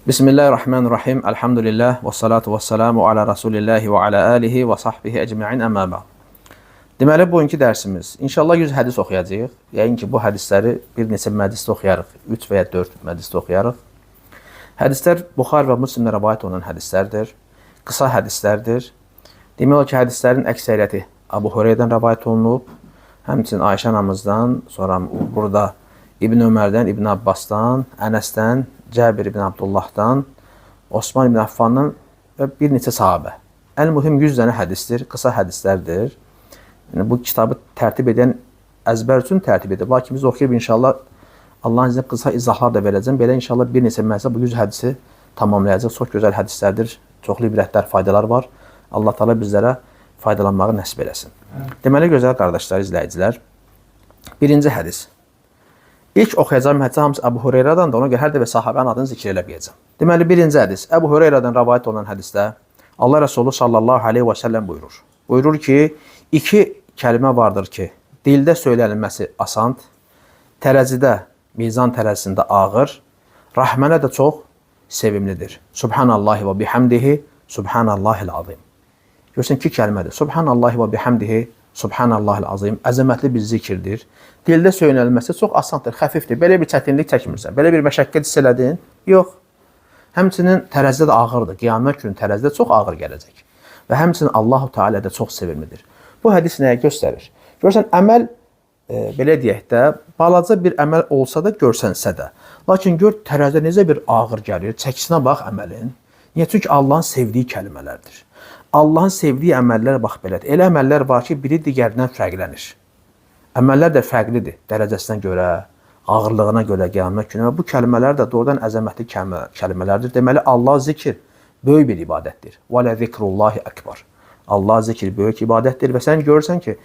Bismillahirrahmanirrahim. Elhamdülillah və salatu və salamu ala Rasulillahi və ala alihi və sahbihi əcməin əmmə ba'd. Deməli, bugünkü dərsimiz inşallah 100 hədis oxuyacağıq. Yəqin ki, bu hədisləri bir neçə məclisdə oxuyarıq. 3 və ya 4 məclisdə oxuyarıq. Hədislər Buxari və Müslimdə rivayet olunan hədislərdir. Qısa hədislərdir. Demək olar ki, hədislərin əksəriyyəti Əbu Hüreyrədən rivayet olunub. Həmçinin Ayşə anamızdan, sonra burada İbn Ömərdən, İbn Abbasdan, Ənəsdən, Cəbir ibn Abdullahdan, Osman ibn Affandan və bir neçə sahabə. Ən mühüm 100 dənə hədisdir, qısa hədislərdir. Yəni, bu kitabı tərtib edən əzbər üçün tərtib edib. Lakin biz oxuyub inşallah Allahın izniyle qısa izahlar da verəcəm. Belə inşallah bir neçə məclisə bu 100 hədisi tamamlayacaq. Çox gözəl hədislərdir, çoxlu ibrətlər, faydalar var. Allah Teala bizlərə faydalanmağı nəsib eləsin. Deməli, gözəl qardaşlar, izləyicilər, birinci hədis. İlk oxuyacağım hədis hamısı Əbu Hüreyrədən də ona görə hər dəfə sahabənin adını zikr eləməyəcəm. Deməli, birinci hədis. Əbu Hüreyrədən rivayet olunan hədisdə Allah Rəsulü sallallahu aleyhi və səlləm buyurur. Buyurur ki, iki kəlmə vardır ki, dildə söylənilməsi asan, tərəzidə, mizan tərəzisində ağır, rəhmənə də çox sevimlidir. Subhanallahi və bihamdihi, subhanallahil azim. Görürsən, iki kəlmədir. Subhanallahi və bihamdihi, subhanallahil azim. Əzəmətli bir zikirdir. Dildə söylənilməsi çox asandır, xəfifdir. Belə bir çətinlik çəkmirsən, belə bir məşəqqət hiss elədin? Yox. Həmçinin tərəzidə də ağırdır. Qiyamət günü tərəzidə çox ağır gələcək. Və həmçinin Allahu Teala da çox sevimlidir. Bu hədis nəyə göstərir? Görürsən, əməl, belə deyək də, balaca bir əməl olsa da, görsənsə də. Lakin gör, tərəzidə necə bir ağır gəlir, çəkisinə bax əməlin. Niyə? Çünki Allahın sevdiyi kəlmələrdir. Allahın sevdiyi əməllər bax belədir. Elə əməllər var ki, biri digərindən fərqlənir. Əməllər də fərqlidir dərəcəsinə görə, ağırlığına görə qiyamət günü. Və bu kəlmələr də doğrudan əzəmətli kəlmələrdir. Deməli, Allah zikir böyük bir ibadətdir. Və lə zikrullahi əkbar. Allah zikir böyük ibadətdir və sən görürsən ki,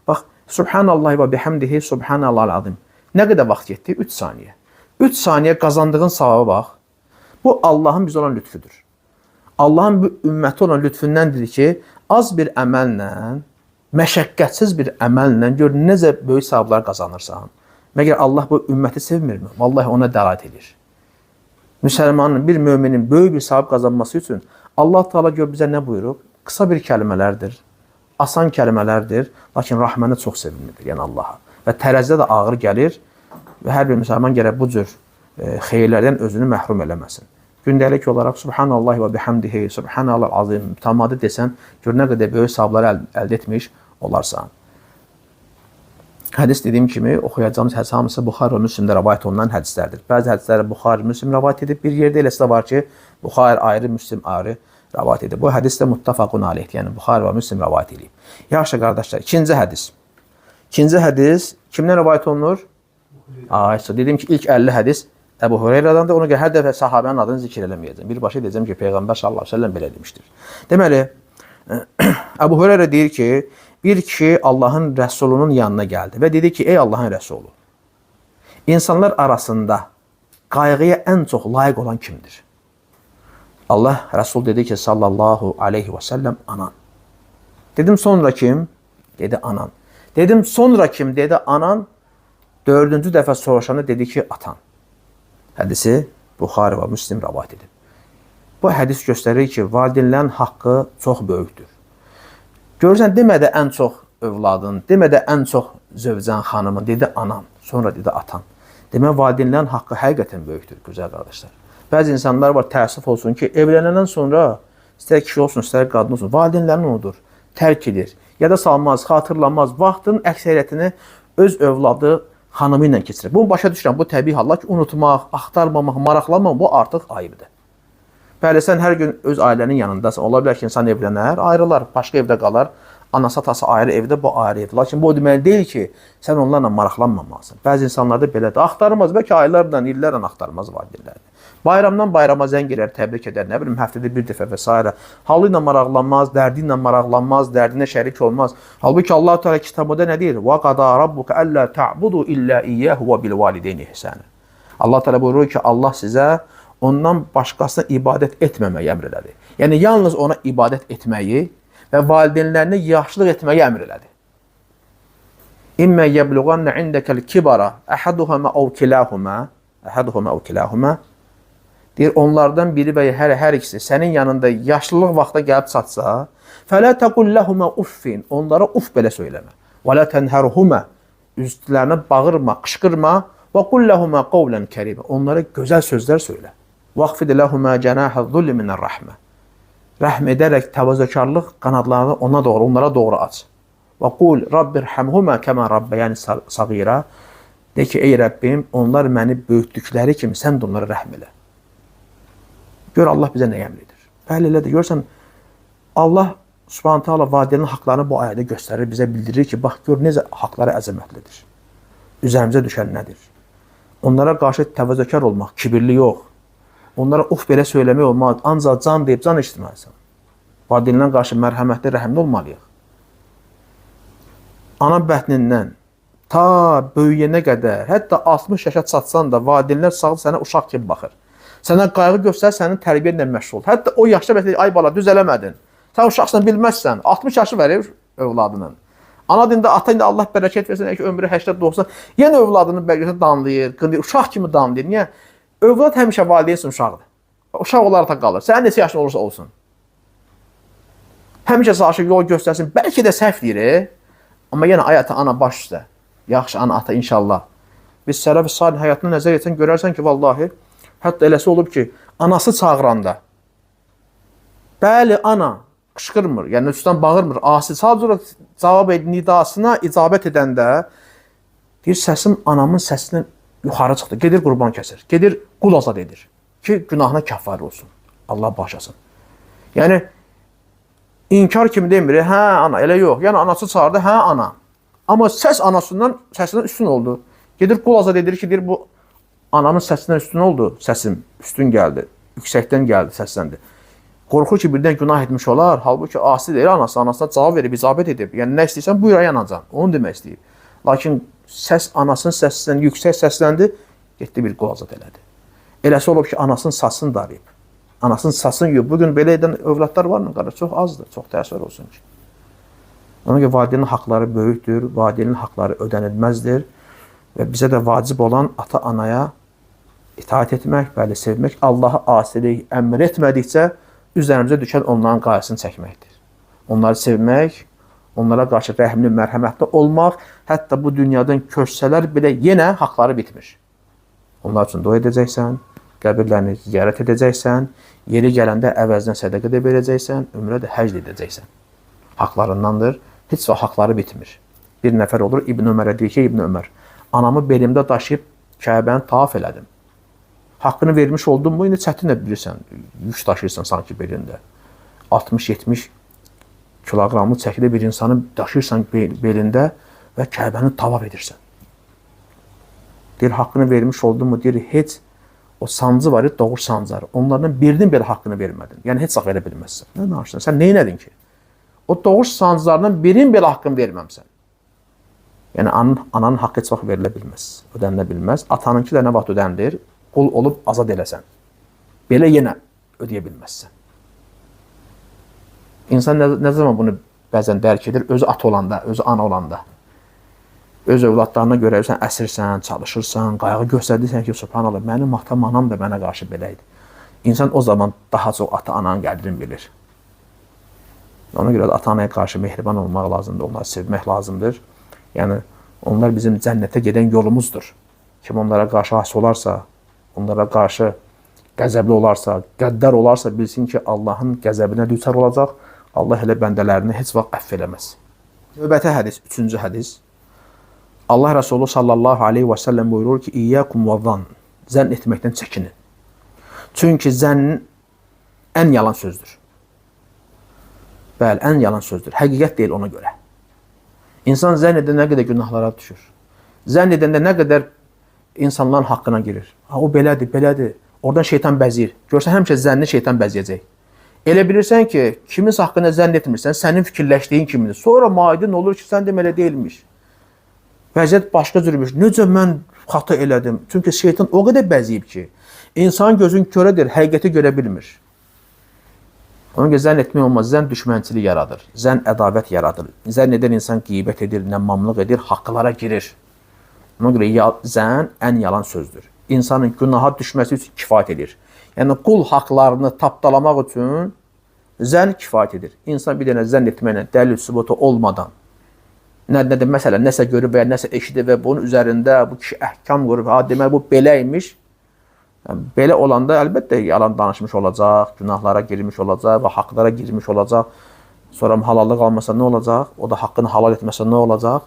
bax, subhanallahi və bihamdihi, subhanallahil azim. Nə qədər vaxt getdi? 3 saniyə. 3 saniyə qazandığın savaba bax. Bu, Allahın bizə olan lütfüdür. Allahın bu ümməti olan lütfündəndir ki, az bir əməllə, məşəqqətsiz bir əməllə gör necə böyük savablar qazanırsan. Məgər Allah bu ümməti sevmirmi? Vallahi ona dəlat edir. Müsəlmanın, bir müminin böyük bir savab qazanması üçün Allah Teala gör bizə nə buyurub? Qısa bir kəlmələrdir, asan kəlmələrdir, lakin rəhməni çox sevimlidir, yəni Allaha. Və tərəzidə də ağır gəlir və hər bir müsəlman gərək bu cür xeyirlərdən özünü məhrum eləməsin. Gündəlik olaraq subhanallahi və bihamdihi, subhanallahil azim, mütəmadi desən, gör nə qədər böyük savablar əldə etmiş olarsan. Hədis dediyim kimi, oxuyacağımız hədis hamısı Buxari və Müslimdə rivayet olunan hədislərdir. Bəzi hədisləri Buxari, Müslim rivayet edib, bir yerdə eləsə də var ki, Buxari ayrı, Müslim ayrı rivayet edib. Bu hədis də muttafaqun aleyhdir, yəni Buxari və Müslim rivayet edib. Yaxşı qardaşlar, ikinci hədis. İkinci hədis kimdən rivayet olunur? Ayşə, dedim ki, ilk 50 hədis Əbu Hüreyrədən də ona görə hər dəfə sahabənin adını zikr eləməyəcəm. Birbaşa deyəcəm ki, Peyğəmbər sallallahu əleyhi və səlləm belə demişdir. Deməli, Əbu Hüreyrə deyir ki, bir kişi Allahın Rəsulunun yanına gəldi və dedi ki, ey Allahın Rəsulu, insanlar arasında qayğıya ən çox layiq olan kimdir? Allah Rəsul dedi ki, sallallahu aleyhi və səlləm, anan. Dedim, sonra kim? Dedi, anan. Dedim, sonra kim? Dedi, anan. Dördüncü dəfə soruşanda dedi ki, atan. Hədisi Buxari və Müslim rivayet edib. Bu hədis göstərir ki, valideynlərin haqqı çox böyükdür. Görürsən, demədə ən çox övladın, demədə ən çox zövcən xanımın, dedi anan, sonra dedi atan. Demək, valideynlərin haqqı həqiqətən böyükdür, güzel qardaşlar. Bəzi insanlar var, təəssüf olsun ki, evlənəndən sonra, istər kişi olsun, istər qadın olsun, valideynlərini unudur, tərk edir, yada salmaz, xatırlamaz, vaxtın əksəriyyətini öz övladı xanımı ilə keçirir. Bunu başa düşürəm, bu təbii hallar ki, unutmaq, axtarmamaq, maraqlanmaq, bu artıq ayıbdır. Bəli, sən hər gün öz ailənin yanındasın. Ola bilər ki, insan evlənər, ayrılar, başqa evdə qalar, anası, atası ayrı evdə, bu ayrı evdə. Lakin bu o deməli deyil ki, sən onlarla maraqlanmamalısın. Bəzi insanlarda belədir, axtarmaz, bəlkə aylarla, illərlə axtarmaz valideynlərini. Bayramdan bayrama zəng edər, təbrik edər, nə bilim, həftədə bir dəfə və s. Halı ilə maraqlanmaz, dərdi ilə maraqlanmaz, dərdinə şərik olmaz. Halbuki Allah-u Teala kitabında nə deyir? وَقَضَى رَبُّكَ أَلَّا تَعْبُدُوا إِلَّا إِيَّهُ وَبِالْوَالِدَيْنِ إِحْسَانًا. Allah Teala buyurur ki, Allah sizə ondan başqasına ibadət etməməyi əmr elədi. Yəni, yalnız ona ibadət etməyi və valideynlərinə yaxşılıq etməyi əmr elədi. İmmə yəbluğanna indəkəl kibara əhaduhuma əv kilahuma Deyir, onlardan biri və ya hər ikisi sənin yanında yaşlılıq vaxta gəlib çatsa, fələ təqul ləhumə uffin, onlara uff belə söyləmə. Və lə tənhərhumə, üstlərinə bağırma, qışqırma, və qul ləhumə qovlən kərimə, onlara gözəl sözlər söylə. Vəxfid ləhumə cənəhə zulli minər rəhmə, rəhm edərək təvazökarlıq qanadlarını onlara doğru aç. Və qul rabbirhəmhumə kəmə rabbəyəni sağira, de ki, ey Rəbbim, onlar məni böyütdükləri kimi sən də onlara rəhm elə. Gör Allah bizə nə əmr edir. Bəli, elədir. Görsən, Allah Subhanahu taala valideynlərin haqlarını bu ayədə göstərir, bizə bildirir ki, bax, gör necə haqları əzəmətlidir. Üzərimizə düşən nədir? Onlara qarşı təvazökar olmaq, kibirli yox. Onlara uf belə söyləmək olmaz, ancaq can deyib can eşitməlisən. Valideynlərin qarşı mərhəmətli, rəhimli olmalıyıq. Ana bətnindən ta böyüyənə qədər, hətta 60 yaşa çatsan da valideynlər sağ sənə uşaq kimi baxır. Sənə qayğı göstər, sənin tərbiyə ilə məşğul. Hətta o yaşda məsələn, ay bala, düz eləmədin. Sən uşaqsan, bilməzsən. 60 yaşı verir övladının. Ana dində, ata indi Allah bərəkət versin, ki, ömrü 80-90, yenə övladının bərəkətini danlayır, qındır, uşaq kimi danlayır. Niyə? Övlad həmişə valideynsin uşaqdır. Uşaq olaraq da qalır. Sənin neçə yaşın olursa olsun. Həmişə saşı yol göstərsin. Bəlkə də səhv deyir, amma yenə ay ata, ana baş üstə. Yaxşı, ana, ata, inşallah. Biz sələf-i salih həyatına nəzər etsən, görərsən ki, vallahi, hətta eləsi olub ki, anası çağıranda, bəli, ana, qışqırmır, yəni üstdən bağırmır, asi, sadəcə cavab nidasına icabət edəndə, deyir, səsim anamın səsindən yuxarı çıxdı, gedir qurban kəsir, gedir qul azad edir ki, günahına kəffar olsun, Allah bağışlasın. Yəni, inkar kimi demir, hə, ana, elə yox, yəni anası çağırdı, hə, ana. Amma səs anasından, səsindən üstün oldu. Gedir qul azad edir ki, deyir, bu anamın səsindən üstün oldu, səsim üstün gəldi, yüksəkdən gəldi, səsləndi. Qorxur ki, birdən günah etmiş olar, halbuki asi deyir, anasına cavab verib, icabət edib. Yəni, nə istəyirsən, buyur, yanacan, onu demək istəyib. Lakin səs anasının səsindən yüksək səsləndi, getdi bir qul azad elədi. Eləsi olub ki, anasının sasını darıyıb, anasının sasını yuyub. Bugün belə edən övladlar var mı? Çox azdır, çox təəssüf olsun ki. Ona görə valideynin haqları böyükdür, valideynin haqları ödənilməzdir və bizə də vacib olan ata-anaya itaat etmək, bəli, sevmək, Allaha asilik əmr etmədikcə üzərimizə düşən onların qayğısını çəkməkdir. Onları sevmək, onlara qarşı rəhimli, mərhəmətli olmaq, hətta bu dünyadan köçsələr belə yenə haqları bitmir. Onlar üçün dua edəcəksən, qəbirlərini ziyarət edəcəksən, yeri gələndə əvəzdən sədəqə də verəcəksən, ömrə də həcd edəcəksən. Haqlarındandır. Heç vaxt haqları bitmir. Bir nəfər olur, İbn Ömərə deyir ki, İbn Ömər, anamı belimdə daşıyıb Kəbəni tavaf elədim. Haqqını vermiş oldun mu? İndi çətin də bilirsən, yük daşıyırsan sanki belində. 60-70 kiloqramlı çəkidə bir insanı daşıyırsan belində və Kəbəni tavaf edirsən. Deyir, haqqını vermiş oldun mu? Deyir, heç o sancı var, doğru sancları. Onlardan birinin belə haqqını vermədin. Yəni, heç vaxt verə bilməzsən. Nə danışsan? Sən nə elədin ki? O doğuş sancılarından birinin belə haqqını verməmsən. Yəni, ananın haqqı heç vaxt verilə bilməz, ödənilə bilməz. Atanınki də nə vaxt ödənilir? Qul olub azad eləsən. Belə yenə ödəyə bilməzsən. İnsan nə zaman bunu bəzən dərk edir? Özü ata olanda, özü ana olanda. Öz övladlarına görə sən əsirsən, çalışırsan, qayğı göstərdirsən ki, subhanallah, mənim atam, anam da mənə qarşı belə idi. İnsan o zaman daha çox ata-ananın qədrini bilir. Ona görə də ata-anaya qarşı mehriban olmaq lazımdır, onları sevmək lazımdır. Yəni, onlar bizim cənnətə gedən yolumuzdur. Kim onlara qarşı asi olarsa, onlara qarşı qəzəbli olarsa, qəddar olarsa, bilsin ki, Allahın qəzəbinə düçar olacaq. Allah elə bəndələrini heç vaxt əff eləməz. Növbəti hədis, 3-cü hədis. Allah Rəsulü sallallahu aleyhi və səlləm buyurur ki, İyyəkum və zan, zənn etməkdən çəkinin. Çünki zənn ən yalan sözdür. Bəli, ən yalan sözdür. Həqiqət deyil ona görə. İnsan zənn edən nə qədər günahlara düşür. Zənn edəndə nə qədər insanların haqqına girir. Ha, o belədir, belədir. Oradan şeytan bəzir. Görsən, həmişə zənni şeytan bəziyəcək. Elə bilirsən ki, kimin haqqına zənn etmirsən, sənin fikirləşdiyin kimidir. Sonra maidin olur ki, sən demələ deyilmiş. Vəziyyət başqa cürmüş. Necə mən xata elədim? Çünki şeytan o qədər bəziyib ki, insan gözün körədir, həqiqəti görə bilmir. Ona görə zənn etmək olmaz, zənn düşmənçilik yaradır, zənn ədavət yaradır. Zənn edən insan qeybət edir, nəmmamlıq edir, haqqlara girir. Ona görə zənn ən yalan sözdür. İnsanın günaha düşməsi üçün kifayət edir. Yəni qul haqlarını tapdalamaq üçün zənn kifayət edir. İnsan bir dənə zənn etməklə, dəlil sübutu olmadan, nədir, məsələn, nəsə görüb və nəsə eşidib və bunun üzərində bu kişi əhkam qurub, demək bu beləymiş. Yəni, belə olanda əlbəttə yalan danışmış olacaq, günahlara girmiş olacaq və haqlara girmiş olacaq. Sonra halallıq almasa nə olacaq? O da haqqını halal etməsə nə olacaq?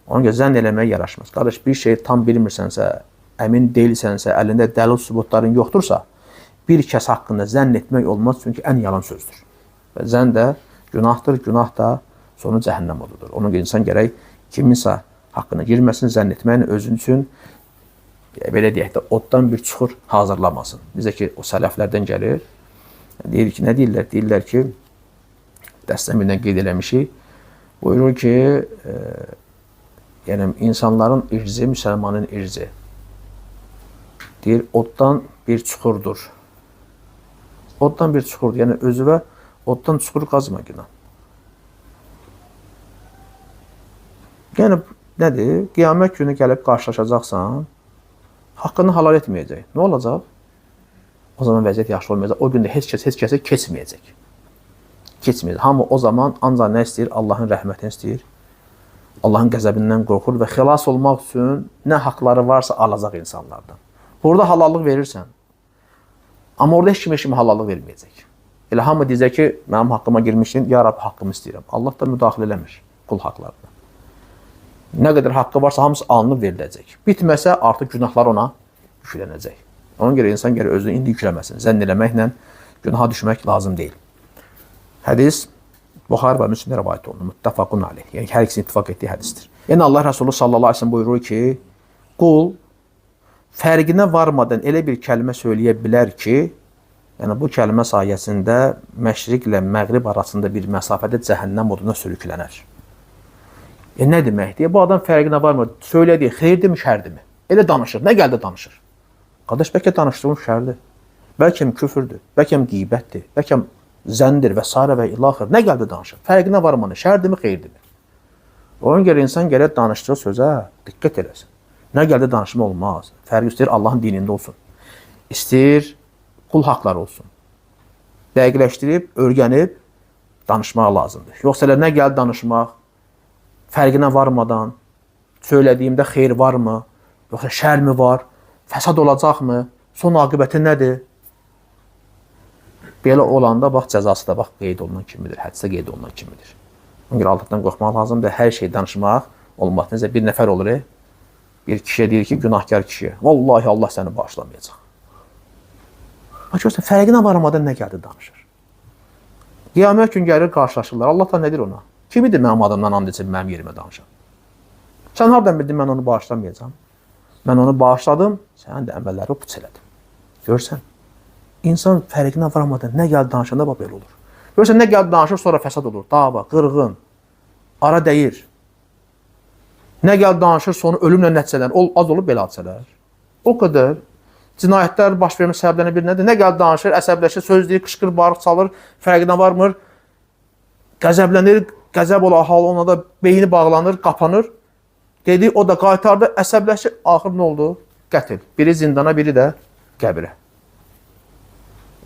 Ona görə zənn eləməyə yaraşmaz. Qardaş, bir şey tam bilmirsənsə, əmin deyilsənsə, əlində dəlil sübutların yoxdursa, bir kəs haqqında zənn etmək olmaz, çünki ən yalan sözdür. Və zənn də günahdır, günah da sonu cəhənnəm odudur. Ona görə insan gərək kiminsə haqqına girməsin, zənn etməklə özün üçün, belə deyək də, oddan bir çuxur hazırlamasın. Bizə ki, o sələflərdən gəlir. Deyir ki, nə deyirlər? Deyirlər ki, dəstən birdən qeyd eləmişik, buyurur ki, yəni insanların irzi, müsəlmanın irzi. Deyir, oddan bir çuxurdur. Oddan bir çuxurdur. Yəni, özüvə oddan çuxur qazma günah. Yəni, nədir? Qiyamət günü gəlib qarşılaşacaqsan, haqqını halal etməyəcək. Nə olacaq? O zaman vəziyyət yaxşı olmayacaq. O gündə heç kəsə keçməyəcək. Keçməyəcək. Hamı o zaman ancaq nə istəyir? Allahın rəhmətini istəyir. Allahın qəzəbindən qorxur və xilas olmaq üçün nə haqları varsa alacaq insanlardan. Burada halallıq verirsən. Amma orada heç kimə halallıq verməyəcək. Elə hamı deyəcək ki, mənim haqqıma girmişsin, ya Rabbi haqqımı istəyirəm. Allah da müdaxilə eləmir qul haqlarına. Nə qədər haqqı varsa hamısı alınıb veriləcək. Bitməsə artıq günahlar ona yüklənəcək. Ona görə insan gərək özünü indi yükləməsin. Zənn eləməklə günaha düşmək lazım deyil. Hədis Buxari və Müslimdə rivayət olunur. Muttafaqun aleyh. Yəni hər ikisi ittifaq etdiyi hədisdir. Yəni Allah Resulü sallallahu əleyhi və səlləm buyurur ki, qul fərqinə varmadan elə bir kəlmə söyləyə bilər ki, yəni bu kəlmə sayəsində məşriqlə məğrib arasında bir məsafədə cəhənnəm oduna sürüklənər. Nə deməkdir? Bu adam fərqinə varmır. Söylədiyi xeyirdirmi, şərdirmi? Elə danışır. Nə gəldi danışır? Qardaş, bəlkə danışdığın şərdir. Bəlkə küfürdür. Bəlkə qeybətdir. Bəlkə zəndir və s. və ilaxır. Nə gəldi danışır? Fərqinə varmır. Şərdirmi, xeyirdirmi? Ona görə insan gərək danışdığı sözə diqqət eləsin. Nə gəldi danışma olmaz. Fərqi istəyir Allahın dinində olsun. İstəyir qul haqları olsun. Dəqiqləşdirib, öyrənib danışmaq lazımdır. Yoxsa elə nə gəldi danışmaq? Fərqinə varmadan, söylədiyimdə xeyir varmı, yoxsa şər mi var, fəsad olacaqmı, son aqibəti nədir? Belə olanda, bax, cəzası da bax, qeyd olunan kimidir, hədisdə qeyd olunan kimidir. Ona görə Allahdan qorxmaq lazımdır, hər şey danışmaq olmaz. Necə bir nəfər olur, bir kişiyə deyir ki, günahkar kişiyə, vallahi Allah səni bağışlamayacaq. Bax, görürsən, fərqinə varmadan nə gəldi danışır. Qiyamət gün gəlir, qarşılaşırlar, Allah da nədir ona? Kimidir mənim adamdan and içib mənim yerimə danışan? Sən hardan bildin, mən onu bağışlamayacağam? Mən onu bağışladım, sənin də əməlləri puç elədim. Görürsən, insan fərqinə varmadan nə gəldi danışanda bax belə olur. Görürsən, nə gəldi danışır, sonra fəsad olur, dava, qırğın, ara dəyir. Nə gəldi danışır, sonu ölümlə nəticələnir, az olub belə hadisələr. O qədər cinayətlər baş vermiş səbəblərinə bir nədir? Nə gəldi danışır, əsəbləşir, söz deyir, qışqır, barıq çalır, fərqinə varmır, qəzəblənir, qəzəb olan hal ona da beyni bağlanır, qapanır. Dedi, o da qaytardı, əsəbləşir, axır nə oldu? Qətil. Biri zindana, biri də qəbirə.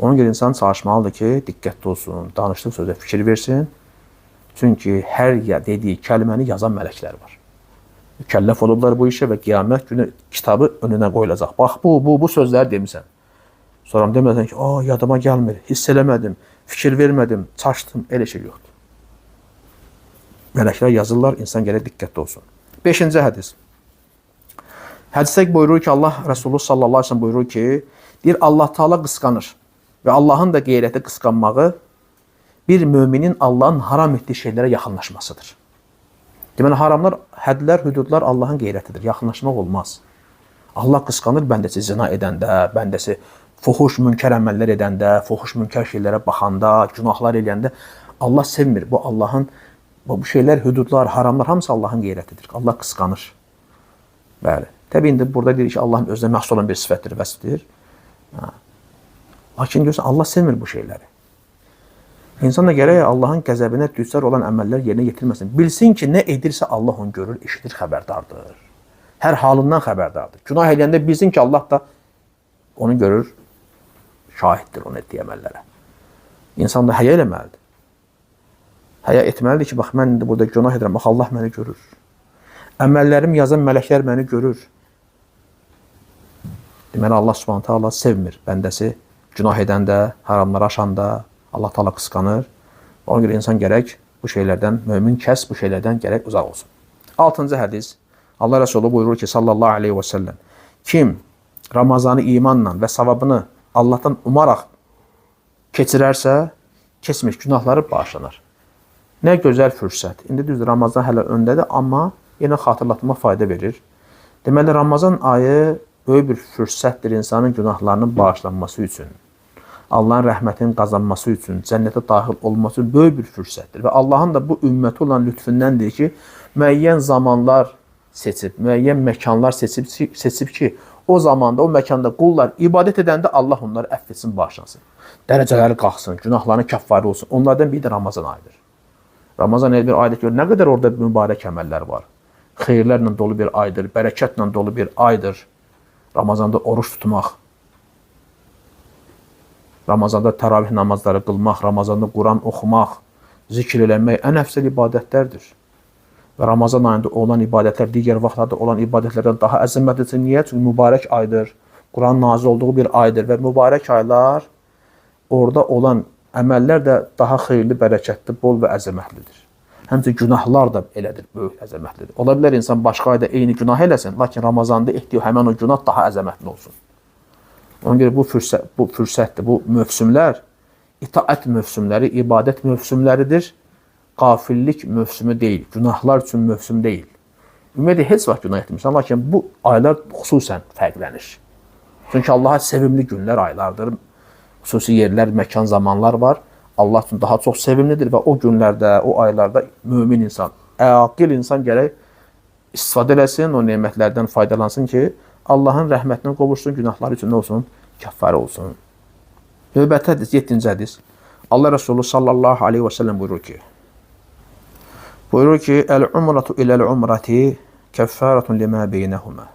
Ona görə insan çalışmalıdır ki, diqqətli olsun, danışdığı sözə fikir versin. Çünki hər dediyi kəlməni yazan mələklər var. Mükəlləf olublar bu işə və qiyamət günü kitabı önünə qoyulacaq. Bax, bu sözləri demisən. Sonra deməsən ki, yadıma gəlmir, hiss eləmədim, fikir vermədim, çaşdım, elə şey yoxdur. Mələklər yazırlar, insan gərək diqqətli olsun. 5-ci hədis. Hədisdə buyurur ki, Allah Resulü sallallahu aleyhi ve sellem buyurur ki, deyir, Allah Teala qısqanır və Allahın da qeyrəti qısqanmağı bir müminin Allahın haram etdiyi şeylərə yaxınlaşmasıdır. Deməli, haramlar, hədlər, hüdudlar Allahın qeyrətidir, yaxınlaşmaq olmaz. Allah qısqanır bəndəsi zina edəndə, bəndəsi fuhuş, münkər əməllər edəndə, fuhuş, münkər şeylərə baxanda, günahlar eləyəndə Allah sevmir. Bu Allahın bu şeylər, hüdudlar, haramlar hamısı Allahın qeyrətidir. Allah qısqanır. Bəli. Təbii indi burada deyir ki, Allahın özünə məxsus olan bir sifətdir, vəsifdir. Lakin görürsən, Allah sevmir bu şeyləri. İnsan da gərək Allahın qəzəbinə düçar olan əməllər yerinə yetirməsin. Bilsin ki, nə edirsə Allah onu görür, eşidir, xəbərdardır. Hər halından xəbərdardır. Günah eləyəndə bilsin ki, Allah da onu görür, şahiddir onun etdiyi əməllərə. İnsan da həya eləməlidir. Həya etməlidir ki, bax, mən indi burada günah edirəm, bax, Allah məni görür. Əməllərim yazan mələklər məni görür. Deməli, Allah Subhanahu taala sevmir bəndəsi günah edəndə, haramları aşanda. Allah taala qısqanır. Ona görə insan gərək bu şeylərdən, mömin kəs bu şeylərdən gərək uzaq olsun. 6-cı hədis. Allah Resulü buyurur ki, sallallahu aleyhi və səlləm, kim Ramazanı imanla və savabını Allahdan umaraq keçirərsə, keçmiş günahları bağışlanır. Nə gözəl fürsət. İndi düzdür, Ramazan hələ öndədir, amma yenə xatırlatma fayda verir. Deməli, Ramazan ayı böyük bir fürsətdir insanın günahlarının bağışlanması üçün. Allahın rəhmətinin qazanması üçün, cənnətə daxil olması üçün böyük bir fürsətdir. Və Allahın da bu ümməti olan lütfündəndir ki, müəyyən zamanlar seçib, müəyyən məkanlar seçib ki, o zamanda, o məkanda qullar ibadət edəndə Allah onları əfv etsin, bağışlasın. Dərəcələri qalxsın, günahlarına kəffarə olsun. Onlardan biri də Ramazan ayıdır. Ramazan elə bir aydır ki, nə qədər orada mübarək əməllər var. Xeyirlərlə dolu bir aydır, bərəkətlə dolu bir aydır. Ramazanda oruç tutmaq, Ramazanda təravih namazları qılmaq, Ramazanda Quran oxumaq, zikr eləmək ən əfsəl ibadətlərdir. Və Ramazan ayında olan ibadətlər digər vaxtlarda olan ibadətlərdən daha əzəmətlidir. Niyə? Çünki mübarək aydır, Quran nazil olduğu bir aydır və mübarək aylar orada olan əməllər də daha xeyirli, bərəkətli, bol və əzəmətlidir. Həmçinin günahlar da elədir, böyük əzəmətlidir. Ola bilər insan başqa ayda eyni günah eləsin, lakin Ramazanda etdiyi həmən o günah daha əzəmətli olsun. Ona görə bu fürsətdir, bu mövsümlər, itaət mövsümləri, ibadət mövsümləridir. Qafillik mövsümü deyil, günahlar üçün mövsüm deyil. Ümumiyyətlə, heç vaxt günah etmirsən, lakin bu aylar xüsusən fərqlənir. Çünki Allaha sevimli günlər, aylardır, xüsusi yerlər, məkan, zamanlar var. Allah üçün daha çox sevimlidir və o günlərdə, o aylarda mömin insan, aqil insan gərək istifadə eləsin, o nemətlərdən faydalansın ki, Allahın rəhmətindən qovuşsun, günahları üçün nə olsun? Kəffarə olsun. Növbəti hədis, 7-ci hədis. Allah Resulü sallallahu aleyhi və səlləm buyurur ki, Əl-umratu iləl-umrati kəffaratun limə beynəhumə.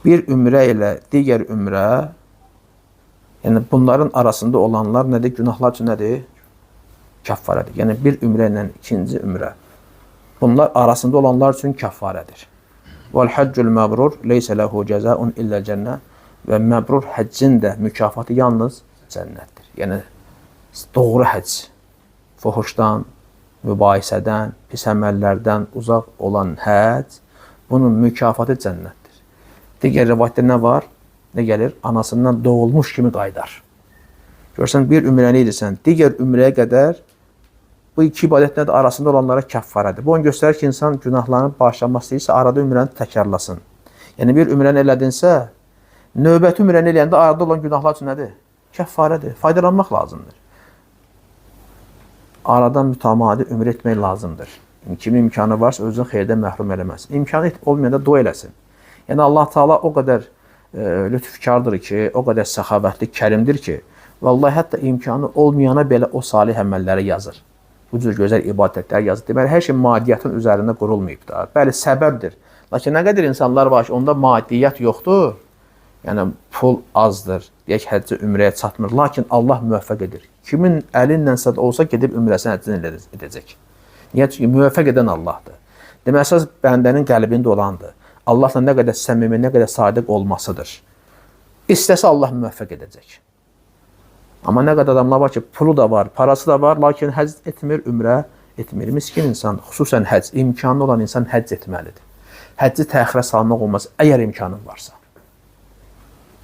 Bir ümrə ilə digər ümrə, yəni bunların arasında olanlar nədir? Günahlar üçün nədir? Kəffarədir. Yəni bir ümrə ilə ikinci ümrə. Bunlar arasında olanlar üçün kəffarədir. Vəl-həccül məbrur leysə ləhu cəzaun illə cənnə. Və məbrur həccin də mükafatı yalnız cənnətdir. Yəni doğru həcc, fuhuşdan, mübahisədən, pis əməllərdən uzaq olan həcc, bunun mükafatı cənnətdir. Digər rivayətdə nə var? Nə gəlir? Anasından doğulmuş kimi qaydar. Görsən, bir ümrəni edirsən, digər ümrəyə qədər bu iki ibadətlər arasında olanlara kəffarədir. Bu onu göstərir ki, insan günahlarını bağışlanması istəyirsə, arada ümrəni təkrarlasın. Yəni bir ümrəni elədinsə, növbəti ümrəni eləyəndə arada olan günahlar üçün nədir? Kəffarədir. Faydalanmaq lazımdır. Aradan mütəmadi ümrə etmək lazımdır. Kimin imkanı varsa özünü xeyirdən məhrum eləməz. İmkanı olmayanda dua eləsin. Yəni Allah Taala o qədər lütfkardır ki, o qədər səxavətli, kərimdir ki, vallahi hətta imkanı olmayana belə o salih əməlləri yazır. Bu cür gözəl ibadətlər yazır. Deməli, hər şey maddiyyatın üzərində qurulmayıbdır. Bəli, səbəbdir. Lakin nə qədər insanlar var ki, onda maddiyyat yoxdur, yəni pul azdır, deyək həccə ümrəyə çatmır, lakin Allah müvəffəq edir. Kimin əlindən olsa gedib ümrəsini həccini edəcək. Niyə? Çünki müvəffəq edən Allahdır. Deməli, əsas bəndənin qəlbində olandır. Allahla nə qədər səmimi, nə qədər sadiq olmasıdır. İstəsə Allah müvəffəq edəcək. Amma nə qədər adamlar var ki, pulu da var, parası da var, lakin həcc etmir, ümrə etmir. Miskin insan, xüsusən həcc, imkanı olan insan həcc etməlidir. Həcci təxirə salmaq olmaz, əgər imkanın varsa.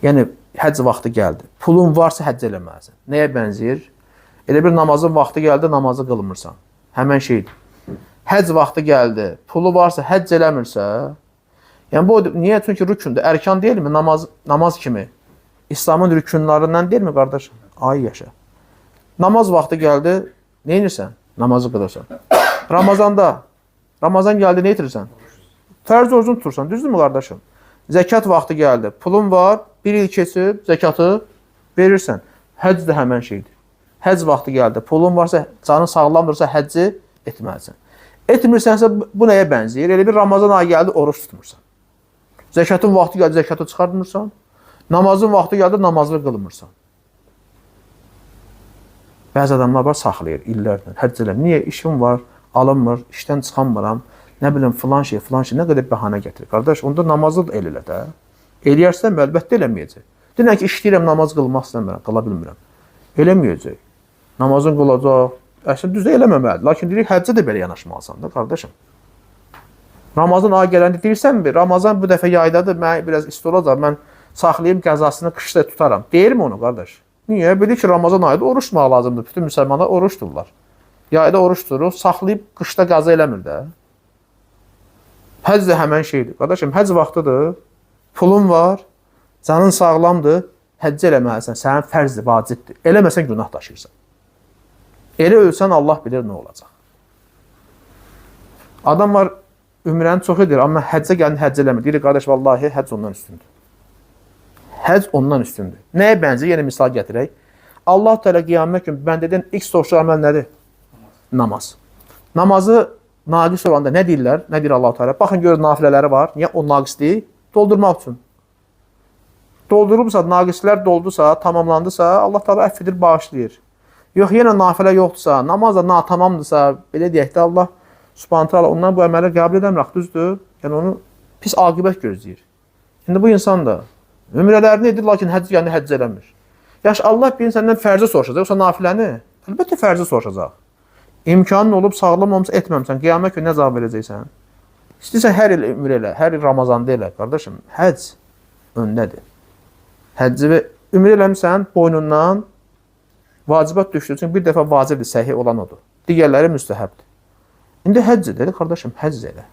Yəni, həcc vaxtı gəldi. Pulun varsa həcc eləməlisən. Nəyə bənzəyir? Elə bir namazın vaxtı gəldi, namazı qılmırsan. Həmən şeydir. Həcc vaxtı gəldi, pulu varsa həcc eləmirsə, yəni bu, niyə? Çünki rükündür, ərkan deyilmi? Namaz kimi. İslamın rükünlarından deyilmi, qardaş? Ay yaşa. Namaz vaxtı gəldi, nə edirsən? Namazı qılırsan. Ramazan gəldi, nə edirsən? Fərz orucunu tutursan, düzdürmü qardaşım? Zəkat vaxtı gəldi, pulun var, bir il keçib, zəkatı verirsən. Həcc də həmən şeydir. Həcc vaxtı gəldi, pulun varsa, canın sağlamdırsa həcci etməlisən. Etmirsənsə, bu nəyə bənzəyir? Elə bir Ramazan ayı gəldi, oruç tutmursan. Zəkatın vaxtı gəldi, zəkatı çıxartmırsan. Namazın vaxtı gəldi, namazını qılmırsan. Bəzi adamlar var, saxlayır illərlə, həcc eləmir. Niyə? İşim var, alınmır, işdən çıxanmıram, nə bilim filan şey, nə qədər bəhanə gətirir. Qardaş, onda namazı da elə də. Eləyərsən, əlbəttə eləməyəcək. Denən ki, işləyirəm, namaz qılmaq istəmirəm, qıla bilmirəm. Eləməyəcək. Namazın qılacaq. Əslində düzə eləməməlidir. Lakin deyirik, həccə də belə yanaşmalısan da, qardaşım. Ramazan ayı gələndə deyirsən mi, Ramazan bu dəfə yaydadır, mən biraz isti olacaq, mən saxlayıb qəzasını qışda tutaram. Deyirmi onu, qardaş? Niyə? Bilir ki, Ramazan ayında oruç tutmaq lazımdır. Bütün müsəlmanlar oruç tuturlar. Yayda oruç tuturur, saxlayıb qışda qaza eləmir də. Həcc də həmən şeydir. Qardaşım, həcc vaxtıdır, pulun var, canın sağlamdır, həcc eləməlisən, sənin fərzdir, vacibdir. Eləməsən günah daşıyırsan. Elə ölsən Allah bilir nə olacaq. Adam var, ümrəni çox edir, amma həccə gəlin, həcc eləmir. Deyir, qardaş, vallahi həcc ondan üstündür. Həcc ondan üstündür. Nəyə bənzər? Yenə misal gətirək. Allah Teala qiyamət günü bəndədən ilk soruşduğu əməl nədir? Namaz. Namazı naqis olanda nə deyirlər? Nə deyir Allah Teala? Baxın görün nafilələri var. Niyə o naqisliyi? Doldurmaq üçün. Doldurubsa, naqislər doldusa, tamamlandısa, Allah Teala əff edir, bağışlayır. Yox, yenə nafilə yoxdursa, namaz da natamamdırsa, belə deyək də Allah Subhanahu taala ondan bu əməli qəbul edəmir, düzdür? Yəni onu pis aqibət gözləyir. İndi bu insan da ümrələrini edir, lakin həcc yəni həcc eləmir. Yaş Allah bir səndən fərzi soruşacaq, yoxsa nafiləni? Əlbəttə fərzi soruşacaq. İmkanın olub sağlam olmasa etməmsən, qiyamət günü nə cavab verəcəksən? İstəyirsən hər il ümrə elə, hər il Ramazanda elə, qardaşım. Həcc öndədir. Həcci və ümrə eləmirsən, boynundan vacibat düşdür. Çünki bir dəfə vacibdir, səhih olan odur. Digərləri müstəhəbdir. İndi həcc edir, qardaşım, həcc elə.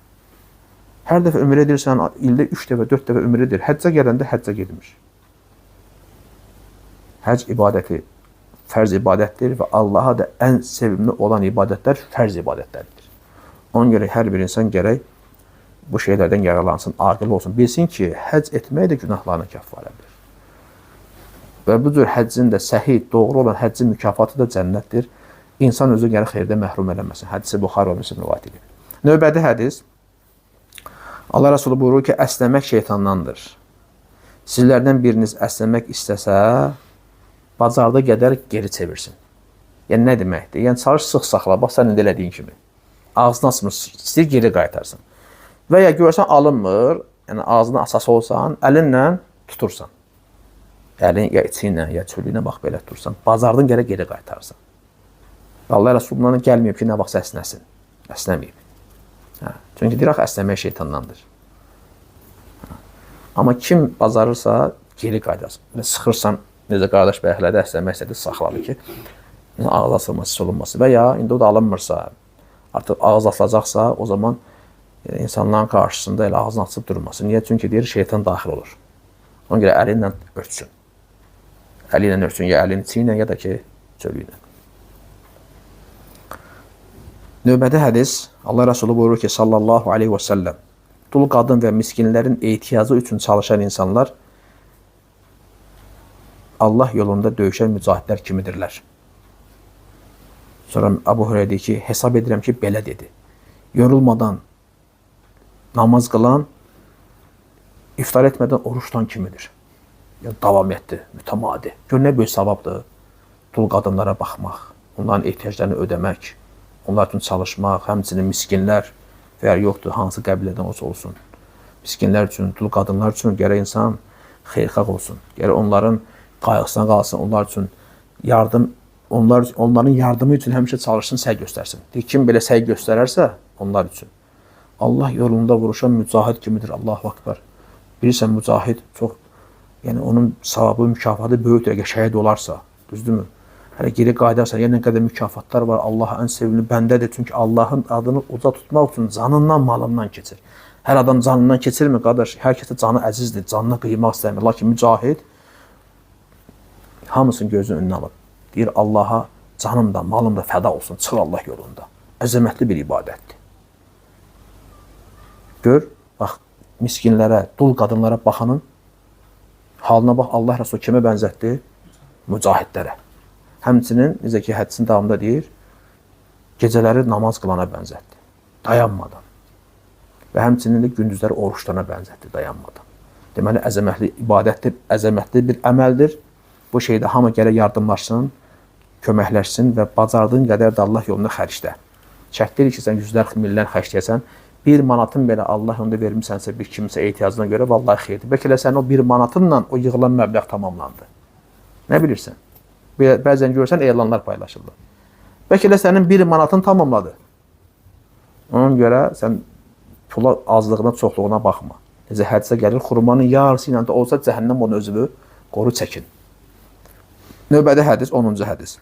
Hər dəfə ümrə edirsən, ildə 3 dəfə, 4 dəfə ümrə edir. Həccə gələndə həccə gedmiş. Həcc ibadəti fərz ibadətdir və Allaha da ən sevimli olan ibadətlər fərz ibadətlərdir. Ona görə hər bir insan gərək bu şeylərdən yararlansın, aqil olsun. Bilsin ki, həcc etmək də günahlarını kəffarədir. Və bu cür həccin də səhih, doğru olan həccin mükafatı da cənnətdir. İnsan özü gəlir xeyirdə məhrum eləməsin. Hədisi Buxari və Müslim rivayət edir. Növbəti hədis. Allah Resulü buyurur ki, əsləmək şeytandandır. Sizlərdən biriniz əsləmək istəsə, bacardığı qədər geri çevirsin. Yəni nə deməkdir? Yəni çalış sıx saxla, bax sən indi elədiyin kimi. Ağzını açmır, istəyir geri qaytarsın. Və ya görsən alınmır, yəni ağzını asası olsan, əlinlə tutursan. Əlin ya içinlə, ya çölüylə bax belə tutursan, bacardın geri qaytarsan. Allah Resulündən gəlməyib ki, nə vaxt əsnəsin. Əsnəməyib. Çünki deyir, əsnəmək şeytandandır. Amma kim bacarırsa, geri qaytarsın. Sıxırsan, necə qardaş bəyəklərdə əsnəmək istədi, saxladı ki, ağız asılması, olunması və ya indi o da alınmırsa, artıq ağız asılacaqsa, o zaman insanların qarşısında elə ağzını açıb durması. Niyə? Çünki deyir, şeytan daxil olur. Ona görə əli ilə örtsün. Əli ilə örtsün, ya əlin içi ilə, ya da ki, çölü ilə. Növbəti hədis, Allah Resulü buyurur ki, sallallahu aleyhi və səlləm, dul qadın və miskinlərin ehtiyacı üçün çalışan insanlar Allah yolunda döyüşən mücahidlər kimidirlər. Sonra Əbu Hüreyrə deyir ki, hesab edirəm ki, belə dedi. Yorulmadan namaz qılan, iftar etmədən oruç tutan kimidir. Yəni, davam etdi, mütəmadi. Gör, nə böyük savabdır. Dul qadınlara baxmaq, onların ehtiyaclarını ödəmək, onlar üçün çalışmaq, həmçinin miskinlər və ya yoxdur, hansı qəbilədən olsun. Miskinlər üçün, dul qadınlar üçün gərək insan xeyirxah olsun. Gərək onların qayğısına qalsın, onlar üçün yardım, onların yardımı üçün həmişə çalışsın, səy göstərsin. Kim belə səy göstərərsə, onlar üçün. Allah yolunda vuruşan mücahid kimidir, Allahu Akbar. Bilirsən, mücahid çox, yəni onun savabı, mükafatı böyükdür, əgər şəhid olarsa, düzdürmü? Hələ geri qaydarsa, yəni nə qədər mükafatlar var, Allah ən sevimli bəndədir. Çünki Allahın adını uca tutmaq üçün canından, malından keçir. Hər adam canından keçirmir, qardaş. Hər kəsə canı əzizdir, canına qıymaq istəmir. Lakin mücahid hamısının gözünün önünə alır. Deyir, Allaha canım da, malım da fəda olsun, çıx Allah yolunda. Əzəmətli bir ibadətdir. Gör, bax, miskinlərə, dul qadınlara baxanın halına bax, Allah Rəsulü kimə bənzətdi? Mücahidlərə. Həmçinin, necə ki, hədisin davamında deyir, gecələri namaz qılana bənzətdi, dayanmadan. Və həmçinin də gündüzləri oruçlarına bənzətdi, dayanmadan. Deməli, əzəmətli ibadətdir, əzəmətli bir əməldir. Bu şeydə hamı gərək yardımlaşsın, köməkləşsin və bacardığın qədər də Allah yolunda xərclə. Şərt deyil ki, sən yüzlər, minlər xərcləyəsən, 1 manatın belə Allah yolunda vermisənsə bir kimsə ehtiyacına görə, vallahi xeyirdir. Bəlkə elə sənin o 1 manatınla o yığılan məbləğ tamamlandı. Nə bilirsən? Bəzən görsən, elanlar paylaşırlar. Bəlkə elə sənin 1 manatın tamamladı. Ona görə sən pula azlığına, çoxluğuna baxma. Necə hədisə gəlir, xurmanın yarısı ilə də olsa cəhənnəm onun özünü qoru çəkin. Növbədə hədis, 10-cu hədis.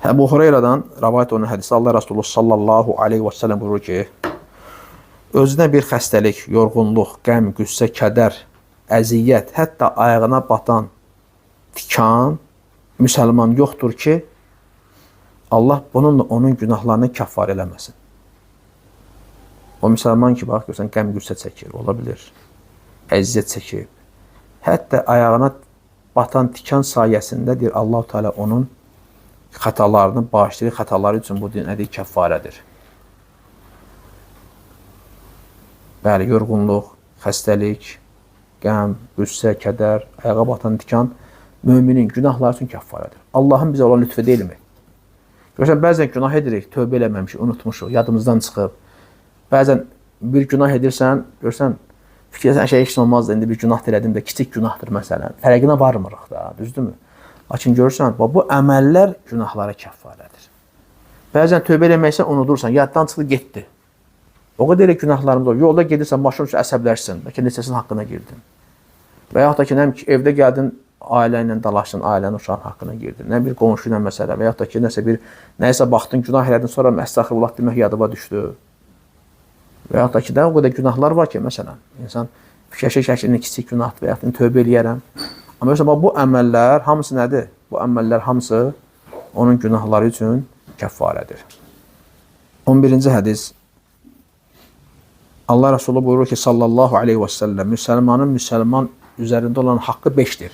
Əbu Hüreyrədən rəvayət olunan hədisdə Allah Resulü sallallahu aleyhi və səlləm buyurur ki, özünə bir xəstəlik, yorğunluq, qəm, qüssə, kədər, əziyyət, hətta ayağına batan, tikan, müsəlman yoxdur ki, Allah bununla onun günahlarını kəffar eləməsin. O müsəlman ki, bax, görsən, qəm, qüssə çəkir, ola bilir, əziyyət çəkir. Hətta ayağına batan tikan sayəsində deyir, Allah-u Teala onun xətalarını bağışlayır, xətaları üçün bu nədir? Kəffarədir. Bəli, yorğunluq, xəstəlik, qəm, qüssə, kədər, ayağa batan tikan müminin günahları üçün kəffarədir. Allahın bizə olan lütfü deyilmi? Görürsən, bəzən günah edirik, tövbə eləməmişik, unutmuşuq, yadımızdan çıxıb. Bəzən bir günah edirsən, görürsən, fikirləsən, şey heç olmazdı, indi bir günah elədim də, kiçik günahdır məsələn. Fərqinə varmırıq da, düzdürmü? Lakin görürsən, bu əməllər günahlara kəffarədir. Bəzən tövbə eləməksən, unudursan, yaddan çıxdı, getdi. O qədər günahlarımız olur. Yolda gedirsən, maşın üçün əsəblərsən, bəlkə neçəsinin haqqına girdin. Və yaxud da ki, evdə gəldin, ailə ilə dalaşdın, ailənin uşağın haqqına girdin. Nə bir qonşu ilə məsələ və yaxud da ki, nəsə baxdın, günah elədin, sonra əstəğfirullah demək yadıma düşdü. Və yaxud da ki, o qədər günahlar var ki, məsələn, insan fikirləşir şəklində kiçik günahdır və yaxud da tövbə eləyərəm. Amma mesela bu əməllər hamısı nədir? Bu əməllər hamısı onun günahları üçün kəffarədir. 11-ci hədis. Allah Resulü buyurur ki, sallallahu aleyhi və səlləm, müsəlmanın müsəlman üzərində olan haqqı 5'dir.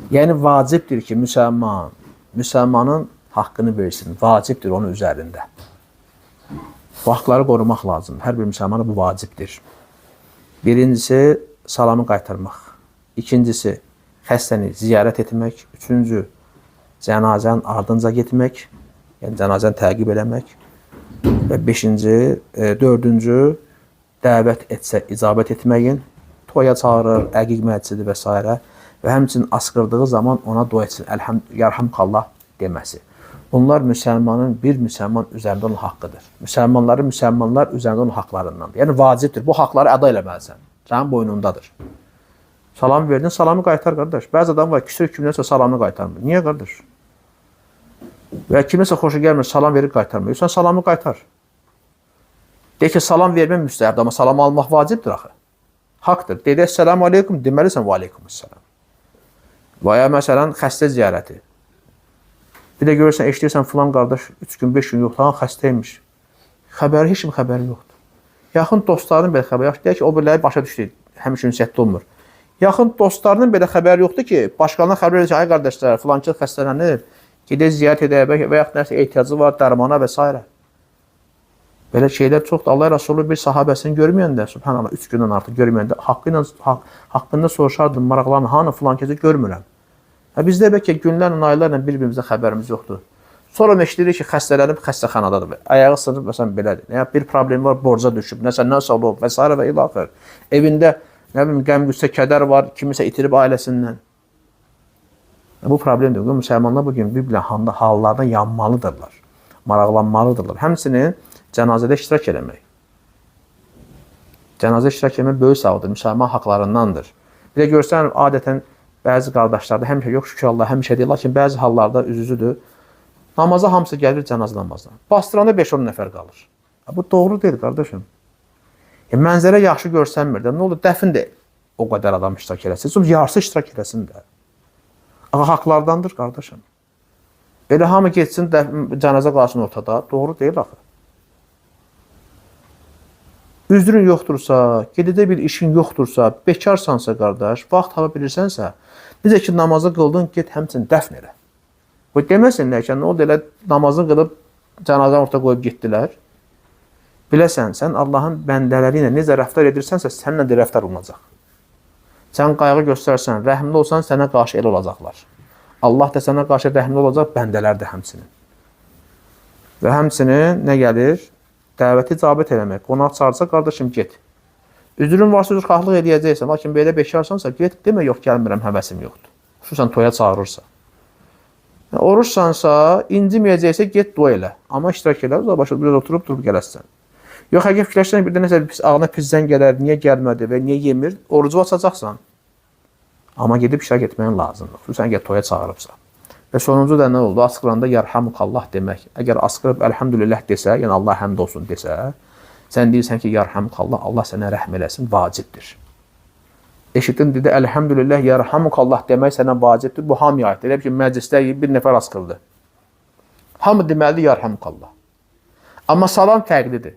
Yəni vacibdir ki, müsəlmanın haqqını versin. Vacibdir onun üzərində. Bu haqqları qorumaq lazım. Hər bir müsəlmana bu vacibdir. Birincisi, salamı qaytarmaq. İkincisi, xəstəni ziyarət etmək. Üçüncü, cənazənin ardınca getmək. Yəni cənazəni təqib eləmək. Və dördüncü, dəvət etsə icabət etməyin. Toya çağırır, əqiq məhəccidi və s. Və həmçinin asqırdığı zaman ona dua etsin, yarhamkallah deməsi. Bunlar bir müsəlman üzərində olan haqqıdır. Müsəlmanlar üzərində olan haqlarındandır. Yəni vacibdir. Bu haqları əda eləməlisən. Sənin boynundadır. Salam verdin, salamı qaytar qardaş. Bəzi adam var, küsür kimləsə salamını qaytarmır. Niyə qardaş? Və kimləsə xoşu gəlmir, salam verir, qaytarmır. Sən salamı qaytar. Deyək ki, salam vermək müstəhəbdir, amma salam almaq vacibdir axı. Haqdır. Deyək, selamu aleykum, deməlisən, və aleykumussalam. Və ya məsələn, xəstə ziyarəti. Bir də görürsən, eşidirsən, filan qardaş 3 gün, 5 gün yoxdur, xəstəymiş. Heç kim xəbəri yoxdur. Yaxın dostlarının belə xəbəri yoxdur. Deyək ki, o birləri başa düşdü, həmişə ünsiyyətdə olmur. Yaxın dostlarının belə xəbəri yoxdur ki, başqalarına xəbər edir ki, ay qardaşlar, filankı xəstələnir, gedək ziyarət edək və yaxud nəsə ehtiyacı var, dərmana və s. Belə şeylər çoxdur. Allah Resulü bir sahabəsini görməyəndə, subhanallah, 3 gündən artıq görməyəndə, haqqında soruşardım, maraqlarını, hanı filankəsi görmürəm. Bizdə bəlkə günlərlə, aylarla bir-birimizdə xəbərimiz yoxdur. Sonra eşidirik ki, xəstələnib xəstəxanadadır. Ayağı sınıb, məsələn, belədir. Bir problem var, borca düşüb, nəsə olub və s. və ilaxır. Evində qəm, qüssə, kədər var, kimisə itirib ailəsindən. Bu problemdir. Müsəlmanlar bugün bir-birlə hallardan yanmalıdırlar, maraqlanmalıdırlar. Həmçinin cənazədə iştirak eləmək. Cənazə iştirak eləmək böyük savabdır, müsəlman haqlarındandır. Bir də görsən, adətən bəzi qardaşlarda həmişə yox, şükür Allah, həmişə deyil, lakin bəzi hallarda üz-üzüdür. Namaza hamısı gəlir cənazə namazına. Bastıranda 5-10 nəfər qalır. Bu doğru deyil, qardaşım. Mənzərə yaxşı görsənmir də, nə olur, dəfin də o qədər adam iştirak eləsin. Çünki yarısı iştirak eləsin də. Haqlardandır, qardaşım. Elə hamı geçsin, cənazə qalasın ortada, doğru deyil axı. Üzrün yoxdursa, gedidə bir işin yoxdursa, bekarsansa qardaş, vaxt hava bilirsənsə, necə ki namazı qıldın, get həmçin dəfn elə. Bu deməsinlər ki, nə oldu elə namazı qılıb, cənazəni orta qoyub getdilər. Biləsən, sən Allahın bəndələri ilə necə rəftar edirsənsə, səninlə də rəftar olunacaq. Sən qayğı göstərsən, rəhmli olsan, sənə qarşı elə olacaqlar. Allah da sənə qarşı rəhmli olacaq, bəndələr də həmçinin. Və həmçinin nə gəlir? Dəvəti icabət eləmək. Qonaq çağırsa, qardaşım, get. Üzrün varsa, üzrxahlıq edəcəksən, lakin belə bekarsansa, get, demə, yox, gəlmirəm, həvəsim yoxdur. Xüsusən toya çağırırsa. Oruçsansa, inciməyəcəksə, get, dua elə. Amma iştirak elə, başa biraz oturub gələsən. Yox, əgər fikirləşsən, bir də nəsə ağına pizdən gələr, niyə gəlmədi və niyə yemir, orucu açacaqsan. Amma gedib iştirak etməyin lazımdır. Xüsusən, əgər toya çağırıbsa. Və sonuncu da nə oldu? Asqıranda yarhamukallah demək. Əgər asqırıb əlhamdülillah desə, yəni Allah həmd olsun desə, sən deyirsən ki, yarhamukallah, Allah sənə rəhm eləsin, vacibdir. Eşitdin, dedi, əlhamdülillah, yarhamukallah demək sənə vacibdir. Bu hamıya aiddir. Elə ki, məclisdə bir nəfər asqırdı. Hamı deməlidir, yarhamukallah. Amma salam fərqlidir.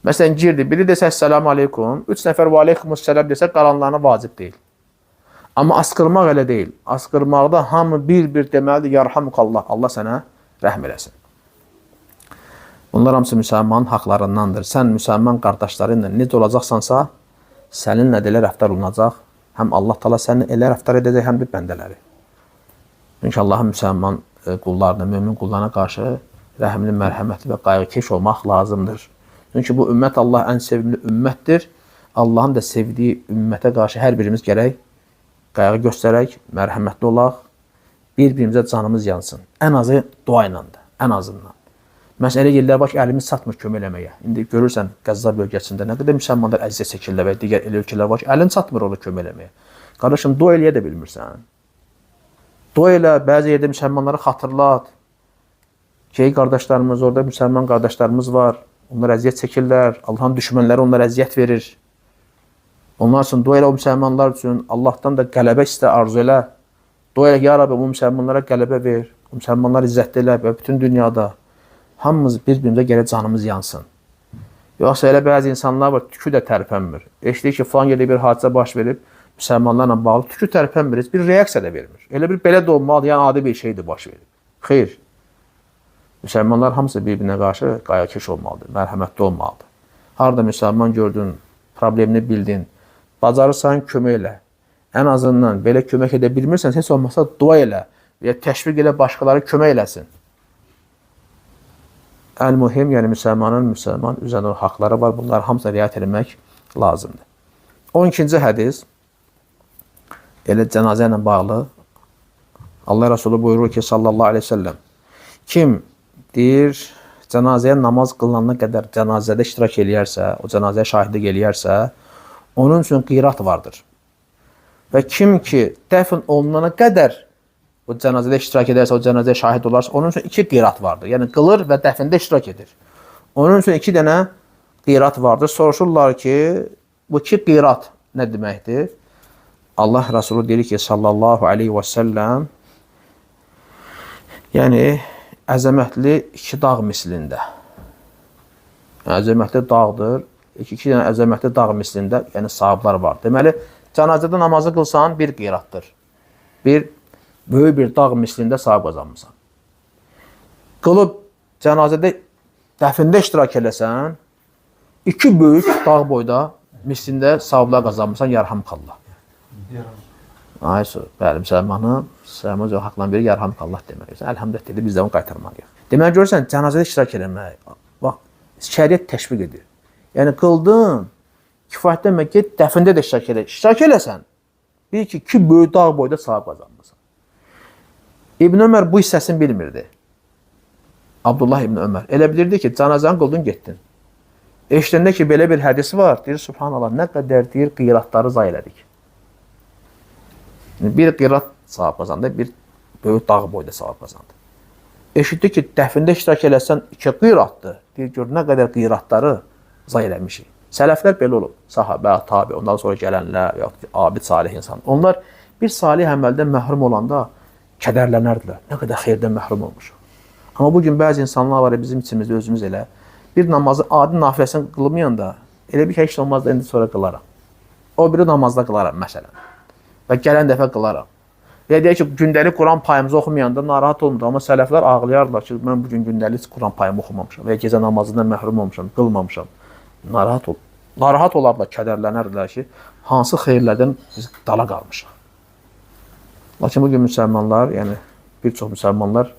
Məsələn, girdi, biri desə, əssəlamu aleykum, 3 nəfər və aleykumussalam desə, qalanlarına vacib deyil. Amma asqırmaq elə deyil. Asqırmaqda hamı bir-bir deməlidir, yarhamukallah, Allah sənə rəhm eləsin. Bunlar hamısı müsəlmanın haqlarındandır. Sən müsəlman qardaşlarınla necə olacaqsansa, səninlə də elə rəftar olunacaq. Həm Allah Taala səni elə rəftar edəcək, həm də bəndələri. Çünki Allahın müsəlman qullarına, mömin qullarına qarşı rəhmli, mərhəmətli və qayğıkeş olmaq lazımdır. Çünki bu ümmət Allah ən sevimli ümmətdir. Allahın da sevdiyi ümmətə qarşı hər birimiz gərək qayğı göstərək, mərhəmətli olaq, bir-birimizə canımız yansın. Ən azı dua ilə də, ən azından. Məsələ yerlər var ki, əlimiz çatmır kömək eləməyə. İndi görürsən Qəzza bölgəsində nə qədər müsəlmanlar əziyyət çəkirlər və digər elə ölkələr var ki, əlin çatmır orada kömək eləməyə. Qardaşım, dua eləyə də bilmirsən. Dua elə, bəzi yerdə müsəlmanları xatırlat. Ki, qardaşlarımız, orada müsəlman qardaşlarımız var. Onlar əziyyət çəkirlər. Allahın düşmənləri onlara əziyyət verir. Onlar üçün dua elə o müsəlmanlar üçün. Allahdan da qələbə istə, arzu elə. Dua elə, ya Rabbi, bu müsəlmanlara qələbə ver. O müsəlmanlar izzətli elə və bütün dünyada hamımız bir-birimizə gələ canımız yansın. Yoxsa elə bəzi insanlar var, tükü də tərpənmir. Eşidir ki, falan yerdə bir hadisə baş verib, müsəlmanlarla bağlı tükü tərpənmir, bir reaksiya da vermir. Elə bir belə də olmalı, yəni adi bir şeydir baş verib. Xeyr. Müsəlmanlar hamısı bir-birinə qarşı qayğıkeş olmalıdır, mərhəmətli olmalıdır. Harada müsəlman gördün, problemini bildin, bacarırsan kömək elə. Ən azından belə kömək edə bilmirsən, heç olmasa dua elə və təşviq elə başqaları kömək eləsin. Əl-mühim, yəni müsəlman üzərində haqları var, bunlar hamısına riayət etmək lazımdır. 12-ci hədis, elə cənazə ilə bağlı, Allah Resulü buyurur ki, sallallahu aleyhi ve sellem, kim deyir, cənazəyə namaz qılınana qədər cənazədə iştirak eləyərsə, o cənazəyə şahidlik eləyərsə, onun üçün qirat vardır. Və kim ki, dəfn olunana qədər o cənazədə iştirak edərsə, o cənazəyə şahid olarsa, onun üçün 2 qirat vardır. Yəni, qılır və dəfində iştirak edir. Onun üçün 2 dənə qirat vardır. Soruşurlar ki, bu 2 qirat nə deməkdir? Allah Resulü deyir ki, sallallahu aleyhi və səlləm, yəni, əzəmətli 2 dağ mislində. Əzəmətli dağdır. 2 dənə əzəmətli dağ mislində, yəni sahablar var. Deməli, cənazədə namazı qılsan 1 qiratdır. Böyük bir dağ mislində sahib qazanmısan. Qılıb cənazədə dəfində iştirak eləsən, 2 böyük dağ boyda mislində sahiblər qazanmısan, yarhamkallah. Aysu, bəli, müsəlmanın haqlan biri yarhamkallah demək. Əlhamdülillah dedi, biz də onu qaytarmalıyıq. Deməli, görürsən, cənazədə iştirak eləmək, bax, şəriət təşviq edir. Yəni, qıldın, kifayətlənmə, get, dəfində də iştirak elə. İştirak eləsən, bil ki, 2 böyük dağ boyda sahib qazanmısan. İbn Ömər bu hissəsini bilmirdi. Abdullah İbn Ömər. Elə bilirdi ki, cənazəni qıldın, getdin. Eşitəndə ki, belə bir hədis var, deyir, subhanallah, nə qədər deyir, qiratları zay elədik. Bir qirat sahib qazandı, bir böyük dağ boyda sahib qazandı. Eşitdi ki, dəfində iştirak eləsən 2 qiratdır. Deyir, gör, nə qədər qiratları zay eləmişik. Sələflər belə olub. Sahabə, tabi, ondan sonra gələnlər, abid, salih insan. Onlar bir salih əməldən məhrum olanda kədərlənərdilər. Nə qədər xeyirdən məhrum olmuş. Amma bugün bəzi insanlar var, bizim içimizdə özümüz elə, bir namazı adi nafiləsini qılmayanda, elə bir heç olmaz da indi sonra qılaram. O biri namazda qılaram, məsələn. Və gələn dəfə qılaram. Və deyək ki, gündəlik Quran payımızı oxumayanda narahat olmur. Amma sələflər ağlayarlar ki, mən bugün gündəlik Quran payımı oxumamışam və gecə namazından məhrum olmuşam, qılmamışam. Narahat ol. Narahat olarlar, kədərlənərlər ki, hansı xeyirlərdən biz dala qalmışıq. Lakin bugün müsəlmanlar, yəni bir çox müsəlmanlar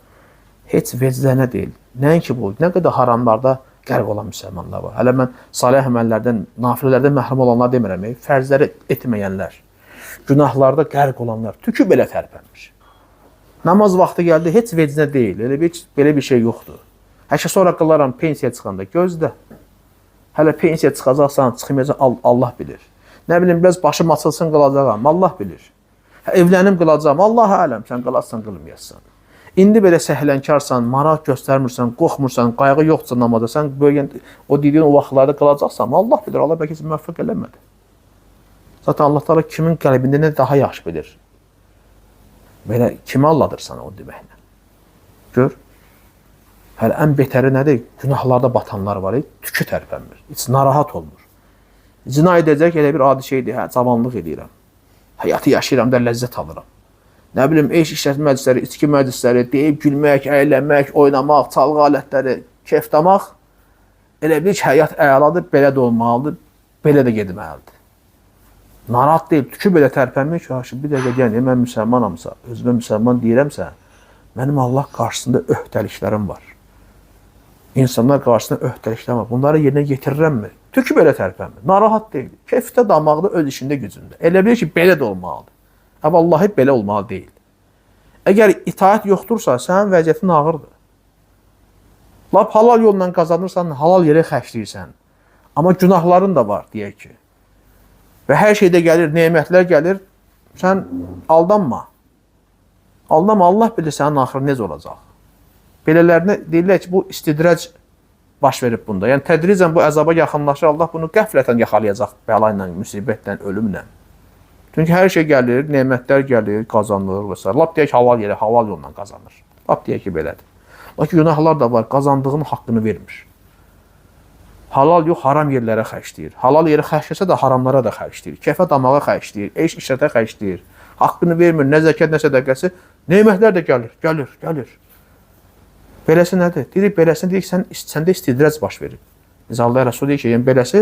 heç vecdənə deyil. Nəinki bu, nə qədər haramlarda qərq olan müsəlmanlar var. Hələ mən salih əməllərdən, nafilələrdən məhrum olanlar demirəm, fərzləri etməyənlər, günahlarda qərq olanlar, tükü belə tərpənmiş. Namaz vaxtı gəldi, heç vecdənə deyil, belə bir şey yoxdur. Həşə sonra qılaram pensiya çıxanda, gözlə. Hələ pensiya çıxacaqsan, çıxmayacaq, Allah bilir. Nə bilim, biraz başım açılsın, qılacaqam, Allah bilir. Evlənim, qılacaqam, Allah aləm, sən qılarsan, qılmayasın. İndi belə səhlənkarsan, maraq göstərmirsən, qorxmursan, qayğı yoxdursa namaza, sən o dediyin o vaxtlarda qılacaqsan, Allah bilir, Allah bəlkə müvəffəq eləmədi. Zaten Allah Teala kimin qəlbində nə daha yaxşı bilir. Belə kimi alladırsan o deməklə. Gör. Hələ ən betəri nədir? Günahlarda batanlar var, tükü tərpənmir, heç narahat olmur. Zina edəcək elə bir adi şeydir, cavanlıq edirəm. Həyatı yaşayıram da ləzzət alıram. Nə bilim, eş işlətmə məclisləri, içki məclisləri, deyib gülmək, əylənmək, oynamaq, çalğı alətləri, kefdamaq. Elə bir ki, həyat əladır, belə də olmalıdır, belə də gedməlidir. Narahat deyil, tükü belə tərpənmir ki, bir dəqiqə deyən, mən müsəlmanamsa, özümə müsəlman deyirəmsə, mənim Allah qarşısında öhdəliklərim var. İnsanlar qarşısında öhdəliklərim var. Bunları yerinə yetirirəmmi? Tükü belə tərpənmir, narahat deyil. Kefdə, damaqda, öz işində, gücündə. Elə bilir ki, belə də olmalıdır. Vallahi belə olmalı deyil. Əgər itaət yoxdursa, sənin vəziyyətin ağırdır. Lap halal yolla qazanırsan, halal yerə xərcləyirsən. Amma günahların da var, deyək ki. Və hər şeydə gəlir, nemətlər gəlir, sən aldanma. Aldanma, Allah bilir sənin axırı necə olacaq. Belələrinə deyirlər ki, bu istidrac baş verib bunda. Yəni, tədricən bu əzaba yaxınlaşır, Allah bunu qəflətən yaxalayacaq bəla ilə, müsibətlə, ölümlə. Çünki hər şey gəlir, nemətlər gəlir, qazanılır və s. Lap deyək ki, halal yerə, halal yolla qazanır. Lap deyək ki, belədir. Lakin günahlar da var, qazandığının haqqını vermir. Halal yox, haram yerlərə xərcləyir. Halal yeri xərcləsə də haramlara da xərcləyir. Kefə damağa xərcləyir, eş işrətə xərcləyir. Haqqını vermir, nə zəkət, nə sədəqəsi. Nemətlər də gəlir. Beləsi nədir? Deyirik, beləsini deyik, səndə istidrac baş verir. Biz Allah Rəsul deyik ki, yəni beləsi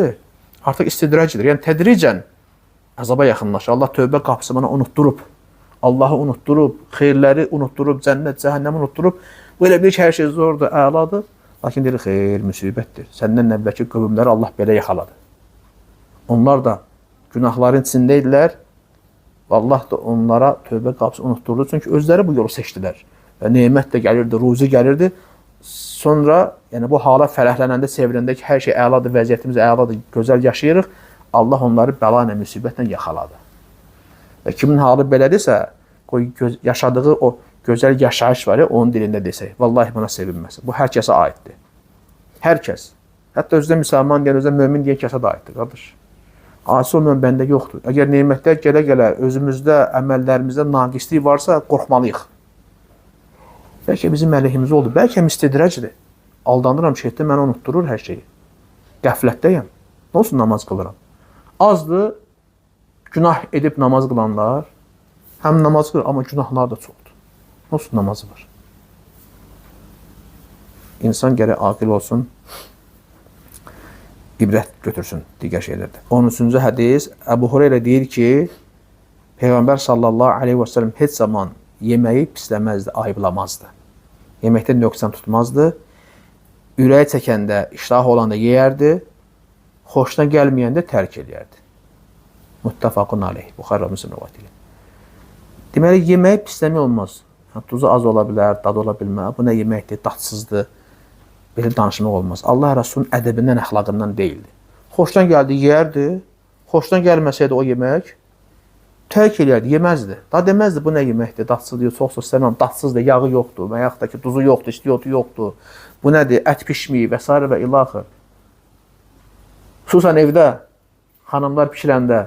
artıq istidracidir. Yəni tədricən əzaba yaxınlaşır. Allah tövbə qapısı bana unutturub. Allahı unutturub, xeyirləri unutturub, cənnət, cəhənnəmi unutturub. Belə bir ki, hər şey zordur, əladır. Lakin deyir, xeyr, müsibətdir. Səndən əvvəlki qövmləri Allah belə yaxaladı. Onlar da günahların içindəydilər. Allah da onlara tövbə qapısı unutturdu. Çünki özləri bu yolu seçdilər. Və nemət də gəlirdi, ruzi gəlirdi. Sonra, yəni bu hala fərəhlənəndə, seviləndə ki, hər şey əladır, vəziyyətimiz əladır, gözəl yaşayırıq. Allah onları bəla ilə, müsibətlə yaxaladı. Və kimin halı belədirsə, yaşadığı o gözəl yaşayış var ya, onun dilində desək, vallahi buna sevinməsin. Bu hər kəsə aiddir. Hər kəs. Hətta özdə müsəlman deyən, özdə mömin deyən kəsə də aiddir, qardaş. Asi olmayan bəndə yoxdur. Əgər nemətlər gələ-gələ özümüzdə, əməllərimizdə naqislik varsa, qorxmalıyıq. Bəlkə bizim əleyhimizə oldu. Bəlkə istidracdır. Aldanıram şeydə, mənə unutturur hər şeyi. Qəflətdəyəm. Nə olsun namaz qılıram? Azdır, günah edib namaz qılanlar, həm namaz qılır, amma günahlar da çoxdur. Nə olsun namazı var? İnsan gərək aqil olsun, ibrət götürsün digər şeylərdə. 13-cü hədis, Əbu Hüreyrə deyir ki, Peyğəmbər sallallahu aleyhi və səlləm heç zaman yeməyi pisləməzdi, ayıblamazdı. Yeməkdə nöqsan tutmazdı. Ürəyi çəkəndə, iştahı olanda yeyərdi. Xoşuna gəlməyəndə tərk edərdi. Muttafaqun aleyh. Buxarı Müslim rivayət edir. Deməli, yeməyi pisləmək olmaz. Tuzu az ola bilər, dadı ola bilməz. Bu nə yeməkdir, dadsızdır. Belə danışmaq olmaz. Allah Rəsulun ədəbindən, əxlaqından deyildi. Xoşdan gəldi, yeyərdi. Xoşdan gəlməsəydi o yemək, tərk edərdi, yeməzdi. Da deməzdi, bu nə yeməkdir, dadsızdır, çox-çox istəməm, dadsızdır, yağı yoxdur, və yaxud da ki, duzu yoxdur, istiyotu yoxdur. Bu nədir, ət pişməyib və s. və ilaxır. Xüsusən evdə, xanımlar pişirəndə,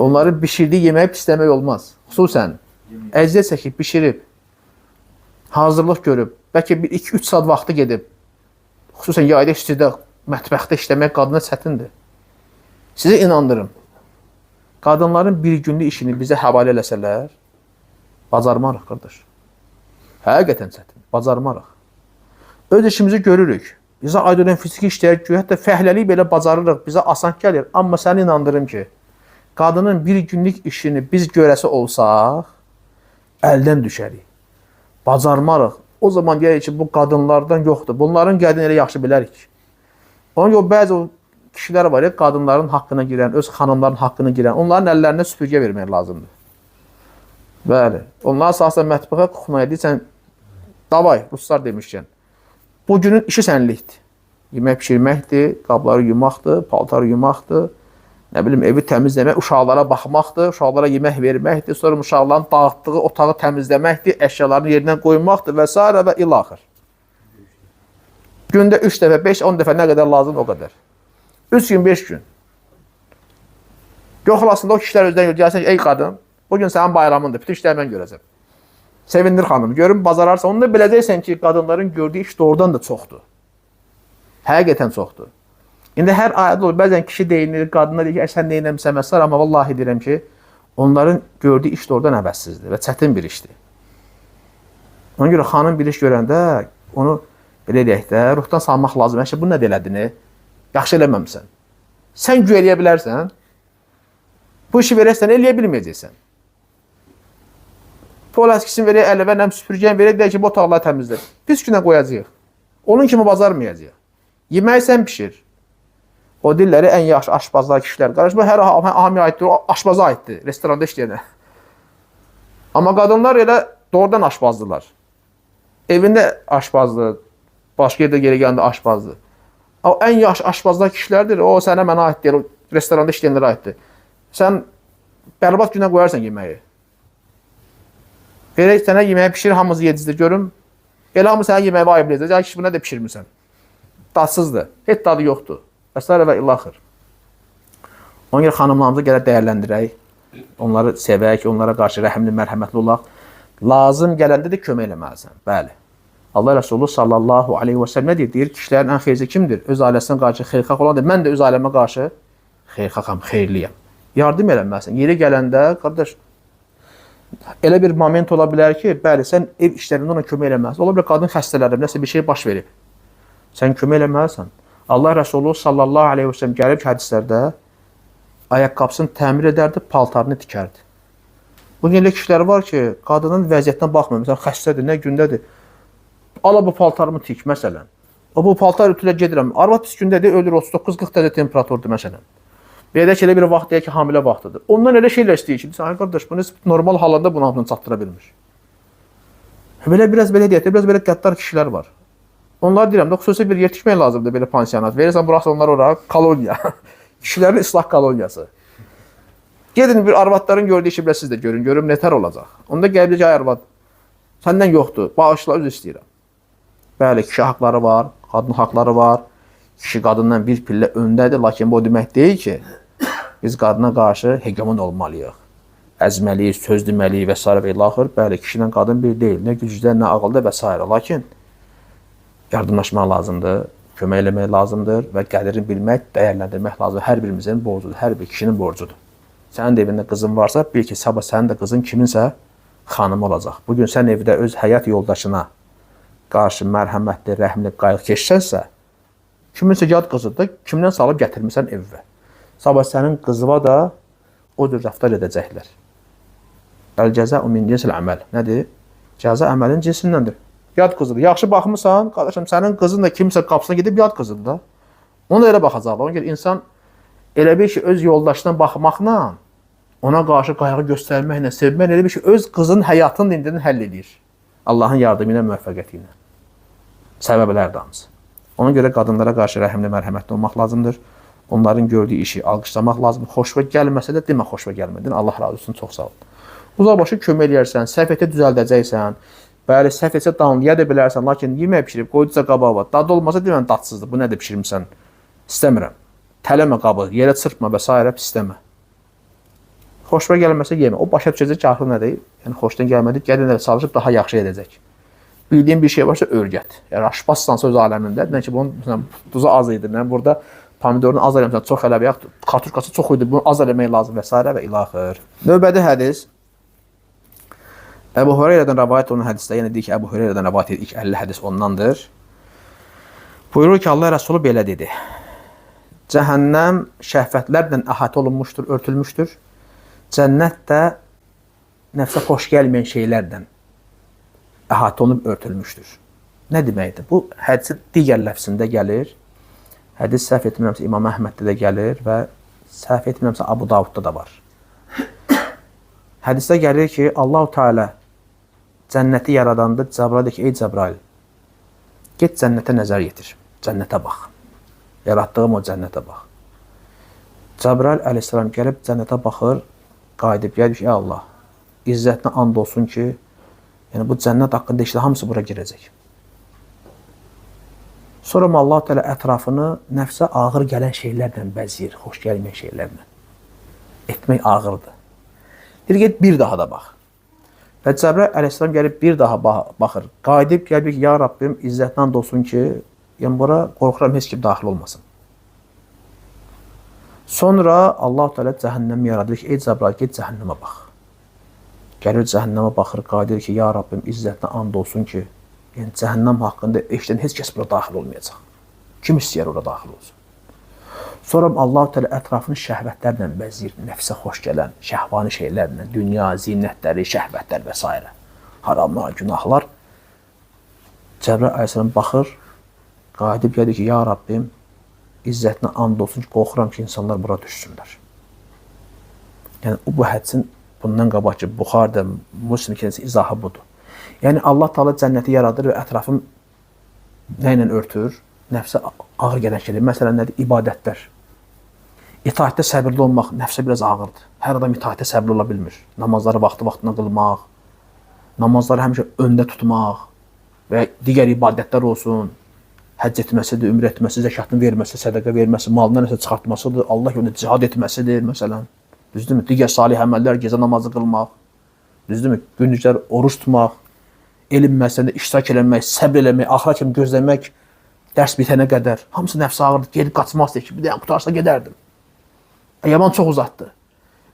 onların pişirdiyi yeməyi pisləmək olmaz. Xüsusən, əziyyət çəkib, pişirib, hazırlıq görüb, bəlkə 2-3 saat vaxtı gedib, xüsusən yayda işçidə, mətbəxdə işləmək qadına çətindir. Sizə inandırım, qadınların bir günlük işini bizə həvalə eləsələr, bacarmarıq, qardaş. Həqiqətən çətin, bacarmarıq. Öz işimizi görürük. Bizə aid olan fiziki işlər ki, hətta fəhləlik belə bacarırıq, bizə asan gəlir. Amma səni inandırım ki, qadının bir günlük işini biz görəsi olsaq, əldən düşərik. Bacarmarıq. O zaman deyək ki, bu qadınlardan yoxdur. Bunların qədrini elə yaxşı bilərik. Ona görə bəzi kişilər var ya, qadınların haqqına girən, öz xanımların haqqına girən, onların əllərinə süpürgə vermək lazımdır. Bəli. Onlar əsasında mətbəxə kuxnaya deyirsən, davay, ruslar demişkən, bu günün işi sənlikdir. Yemək pişirməkdir, qabları yumaqdır, paltarı yumaqdır, nə bilim, evi təmizləmək, uşaqlara baxmaqdır, uşaqlara yemək verməkdir, sonra uşaqların dağıtdığı otağı təmizləməkdir, əşyalarını yerindən qoymaqdır və s. və ilaxır. Gündə 3 dəfə, 5, 10 dəfə nə qədər lazım o qədər. 3 gün, 5 gün. Yoxlasında o kişilər özdən gəlsən ki, ey qadın, bugün sənin bayramındır, bütün işləri mən görəcəm. Sevindir xanım, görün, bazararsa, onu da biləcəksən ki, qadınların gördüyü iş doğrudan da çoxdur. Həqiqətən çoxdur. İndi hər ayədə olur, bəzən kişi deyinir, qadına deyir ki, sən neynəmsən məsələr, amma vallahi deyirəm ki, onların gördüyü iş doğrudan əvəzsizdir və çətin bir işdir. Ona görə xanım bir iş görəndə, onu belə deyək də, ruhdan salmaq lazım. Həşə, bu nə elədin? Yaxşı eləməmsən. Sən güya eləyə bilərsən, bu işi verəksən, eləyə bilməyəcəksən. Pol əskisini verək, ələvə, nəm süpürgən verək, deyək ki, bu otaqları təmizlər. Biz günə qoyacaq. Onun kimi bazarmayacaq. Yeməyi sən pişir. O dilləri ən yaxşı aşpazlar, kişilər. Qarşı, bu hər hamiyə aiddir, o aşpaza aiddir, restoranda işləyənə. Amma qadınlar elə doğrudan aşpazdılar. Evində aşpazdır, başqa yerdə geri gələndə aşpazdır. O ən yaxşı aşpazlar kişilərdir, o sənə mənə aiddir, o restoranda işləyənlərə aiddir. Sən bərbat günə qoyarsan yeməyi. Verək sənə yeməyi pişir, hamımızı yedizdir, görüm. Elə hamı sənə yeməyi vayibləyəcək, ay kişi, buna da pişirmirsən. Dadsızdır, heç dadı yoxdur. Əsələ və ilaxır. Ona görə xanımlarımızı gələ dəyərləndirək, onları sevək, onlara qarşı rəhimli, mərhəmətli olaq. Lazım gələndə də kömək eləməlisən. Bəli. Allah Resulü sallallahu aleyhi və səlləm nə deyir? Deyir, kişilərin ən xeyircisi kimdir? Öz ailəsinə qarşı xeyirxah olandır. Mən də öz ailəmə qarşı xeyirxaham, xeyirliyəm. Yardım eləməlisən. Yeri gələndə, qardaş, elə bir moment ola bilər ki, bəli, sən ev işlərində ona kömək eləməlisən. Ola bilər, qadın xəstələrdir, nəsə bir şey baş verib. Sən kömək eləməlisən. Allah Resulü sallallahu aleyhi və səlləm gəlib ki, hədislərdə ayaqqabısını təmir edərdi, paltarını tikərdi. Bugün elə kişilər var ki, qadının vəziyyətinə baxmır. Məsələn, xəstədir, nə gündədir. Ala bu paltarımı tik, məsələn. O, bu paltar ütülə gedirəm. Arvad pis gündədir, ölür 39-40 dərəcə temperaturdur, məsələn. Belə ki, elə bir vaxt deyək ki, hamilə vaxtıdır. Ondan elə şeylər istəyir ki, ay qardaş, bunu normal halında bunu hamısını çatdıra bilmiş. Belə biraz belə deyək, biraz belə qəddar kişilər var. Onlar deyirəm də, xüsusi bir yer tikmək lazımdır, belə pansionat. Verirsən, burası onlar oraya, koloniya. Kişilərin ıslah koloniyası. Gedin bir arvadların gördüyü işi bilə siz də görün, görüm nətər olacaq. Onda gəlib ki, ay arvad, səndən yoxdur, bağışla, öz istəyirəm. Bəli, kişi haqları var, qadın haqları var. Kişi qadından bir pillə öndədir, lakin bu demək deyil ki, biz qadına qarşı hegemon olmalıyıq. Əzməliyik, söz deməliyik və s. və ilaxır. Bəli, kişi ilə qadın bir deyil, nə gücdə, nə ağılda və s. Lakin yardımlaşmaq lazımdır, kömək eləmək lazımdır və qədirini bilmək, dəyərləndirmək lazımdır. Hər birimizin borcudur, hər bir kişinin borcudur. Sənin də evində qızın varsa, bil ki, sabah sənin də qızın kiminsə xanımı olacaq. Bugün sən evdə öz həyat yoldaşına qarşı mərhəmətli, rəhmli, qayğı keçsənsə, kiminsə yad qızıdır, kimdən salıb gətirmirsən evvə. Sabah sənin qızıva da o cür rəftar edəcəklər. Əl-cəzəu min cinsil əməl. Nədir? Cəza əməlin cinsindəndir. Yad qızıdır. Yaxşı baxmısan, qardaşım, sənin qızın da kimsə qapısına gedib yad qızıdır da. Ona da elə baxacaqlar. Ona görə insan elə bir ki, öz yoldaşına baxmaqla, ona qarşı qayğı göstərməklə, sevməklə elə bir ki, öz qızının həyatını indidən həll edir. Allahın yardımı ilə, müvəffəqiyyəti ilə. Səbəblər də hamısı. Ona görə qadınlara qarşı rəhimli, mərhəmətli olmaq lazımdır. Onların gördüyü işi alqışlamaq lazımdır. Xoşva gəlməsə də demə xoşva gəlmədin. Allah razı olsun, çox sağ ol. Uzaqbaşı kömək eləyərsən, səhv etə düzəldəcəksən. Bəli, səhv etsə danlaya da bilərsən, lakin yemək pişirib, qoyduca qabağa var. Dadı olmasa demən dadsızdır, bu nədir pişirmirsən? İstəmirəm. Tələmə qabı, yerə çırpma və s. istəmə. Xoşva gəlməsə yemə. O başa düşəcək ki, axı nədir? Yəni, xoşdan gəlmədik, gəlin çalışıb daha yaxşı edəcək. Bildiyin bir şey varsa öyrət. Yəni, aşpazsansa öz aləmində, ki, bunun duzu az idi. Burada pomidorunu az eləmişsən, çox elə bir kartuşkası çox idi, bunu az eləmək lazım və s. və ilaxır. Növbədə hədis. Əbu Hüreyrədən rəvayət olan hədisdə, yəni deyir ki, Əbu Hüreyrədən rəvayət edir, ilk 50 hədis ondandır. Buyurur ki, Allah Rəsulü belə dedi. Cəhənnəm şəhvətlərlə əhatə olunmuşdur, örtülmüşdür. Cənnət də nəfsə xoş gəlməyən şeylərlə əhatə olunub örtülmüşdür. Nə deməkdir? Bu hədisin digər ləfsində gəlir. Hədis səhv etmirəmsə İmam Əhməddə də gəlir və səhv etmirəmsə Abu Davudda da var. Hədisdə gəlir ki, Allah-u Teala cənnəti yaradanda Cəbrail deyir ki, ey Cəbrail, get cənnətə nəzər yetir, cənnətə bax. Yaratdığım o cənnətə bax. Cəbrail əleyhissalam gəlib cənnətə baxır, qayıdıb gəlir ki, ey Allah, izzətinə and olsun ki, yəni bu cənnət haqqında işlə hamısı bura girəcək. Sonra Allah-u Teala ətrafını nəfsə ağır gələn şeylərlə bəzəyir, xoş gəlməyən şeylərlə. Etmək ağırdır. Deyir, get bir daha da bax. Və Cəbrail əleyhissalam gəlib bir daha baxır. Qayıdıb gəlib ki, ya Rabbim, izzətinə and olsun ki, yəni bura qorxuram, heç kim daxil olmasın. Sonra Allah-u Teala cəhənnəmi yaradır ki, ey Cəbrail, get cəhənnəmə bax. Gəlir cəhənnəmə baxır, qayıdır ki, ya Rabbim, izzətinə and olsun ki, yəni cəhənnəm haqqında eşidən heç kəs bura daxil olmayacaq. Kim istəyər ora daxil olsun? Sonra Allah-u Teala ətrafını şəhvətlərlə bəzəyir, nəfsə xoş gələn, şəhvani şeylərlə, dünya, zinətləri, şəhvətlər və s. Haramlar, günahlar. Cəbrail əleyhissalam baxır, qayıdıb gəlir ki, ya Rabbim, izzətinə and olsun ki, qorxuram ki, insanlar bura düşsünlər. Yəni, bu hədisin bundan qabaq ki, Buxarıda, Müslim kendisi izahı budur. Yəni, Allah Teala cənnəti yaradır və ətrafın nə ilə örtür? Nəfsə ağır gələn şeydir. Məsələn, nədir? İbadətlər. İtaətdə səbirli olmaq nəfsə biraz ağırdır. Hər adam itaətdə səbirli ola bilmir. Namazları vaxtına qılmaq, namazları həmişə öndə tutmaq və digər ibadətlər olsun, həcc etməsidir, ümrə etməsi, zəkatını verməsi, sədəqə verməsi, malından nəsə çıxartmasıdır, Allah yolunda cihad etməsidir, məsələn. Düzdürmü? Digər salih əməllər, gecə namazı qılmaq, düzdürmü? Gündüzlər oruç tutmaq, elm məsələsində iştirak eləmək, səbr eləmək, axıra kimi gözləmək, dərs bitənə qədər. Hamısı nəfsə ağırdır, gedib qaçmaq istəyir ki, bir dəyə qutarsa gedərdim. Yaman çox uzatdı.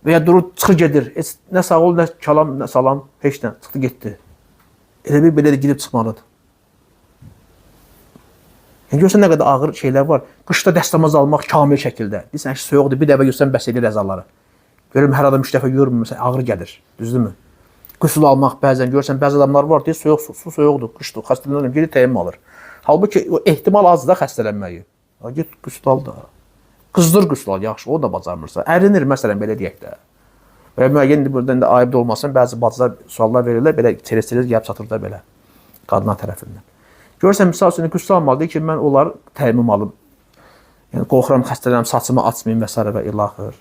Və ya durur, çıxır gedir. Heç nə sağ ol, nə kalam, nə salam, heç nə. Çıxdı, getdi. Elə bir belə də gidib çıxmalıdır. Yəni, görsən nə qədər ağır şeylər var. Qışda dəstəmaz almaq kamil şəkildə. Deyirsən ki, soyuqdur, bir dəfə görsən bəs edir əzaları. Görürüm, hər adam 3 dəfə görmür, məsələn, ağır gəlir. Düzdürmü? Qüsul almaq bəzən görürsən, bəzi adamlar var, deyir, su soyuqdur, qışdır, xəstələnirəm, geri təyin alır. Halbuki o ehtimal azdır da xəstələnməyi. Get qüsul al da. Qızdır qüsul al, yaxşı, o da bacarmırsa. Ərinir, məsələn, belə deyək də. Və müəyyən buradan da ayıbda olmasın, bəzi bacılar suallar verirlər, belə tez-tez gəlib çatır da belə qadına tərəfindən. Görürsən, misal üçün, qüsul almalıdır ki, mən onlar təmin alım. Yəni, qorxuram, xəstələnəm, saçımı açmayayım və s. və ilaxır.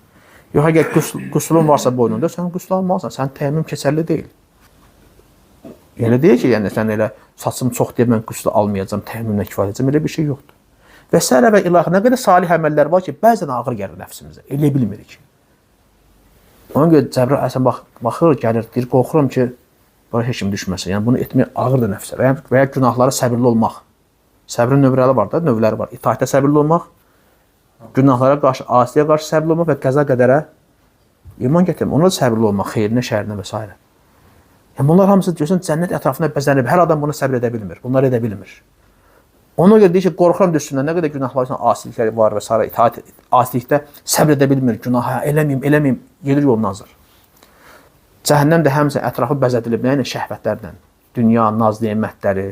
Yox, əgər qüsulun varsa boynunda, sən qüsul almalısan, sənin təmin keçərli deyil. Elə deyək ki, yəni, sən elə saçım çox deyib, mən qüsul almayacam, təminlə kifayət edəcəm, elə bir şey yoxdur. Və s. və ilaxır, nə qədər salih əməllər var ki, bəzən ağır gəlir nəfsimizə, elə bilmirik. Ona görə Cəbrail əleyhissalam baxır, gəlir, deyir, qorxuram ki, bura heç kim düşməsin. Yəni, bunu etmək ağırdır nəfsə və ya günahlara səbirli olmaq. Səbrin növləri var da, növləri var. İtaətdə səbirli olmaq, günahlara qarşı, asiyə qarşı səbirli olmaq və qəza qədərə iman gətirmək. Ona da səbirli olmaq, xeyrinə, şərinə və s. Yəni, bunlar hamısı diyorsun, cənnət ətrafında bəzənib, hər adam bunu səbir edə bilmir, bunlar edə bilmir. Ona görə deyir ki, qorxuram düşsünlər, nə qədər günahlar, asilikləri var və s. İtaət, asilikdə səbir edə bilmir, günaha, eləməyim, gedir yolunu azır. Cəhənnəm də həmsə ətrafı bəzədilib, nə ilə şəhvətlərlə, dünya, naz nemətləri,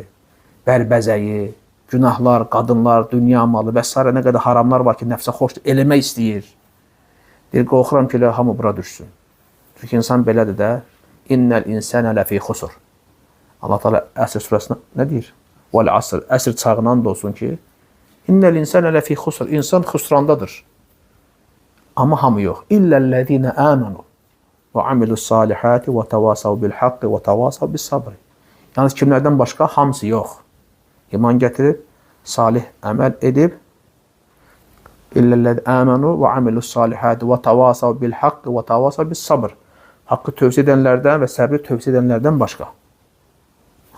bərbəzəyi, günahlar, qadınlar, dünya malı və s. nə qədər haramlar var ki, nəfsə xoşdur, eləmək istəyir. Deyir, qorxuram ki, hamı bura düşsün. Çünki insan belədir də, innəl insənə ləfi xusur. Allah Teala Əsr surəsində nə deyir? Vəl asr, əsr çağından da olsun ki, innəl insənə ləfi xusur, insan xusrandadır. Amma hamı yox. İlləl-ləzīnə əmənu və amilus-salihati və təvasav bil-haqqi və təvasav bis-sabri. Yalnız kimlərdən başqa? Hamısı yox. İman gətirib, salih əməl edib, illəl-ləzīnə əmənu və amilus-salihati və təvasav bil-haqqi və təvasav bis-sabr. Haqqı tövsiyə edənlərdən və səbri tövsiyə edənlərdən başqa.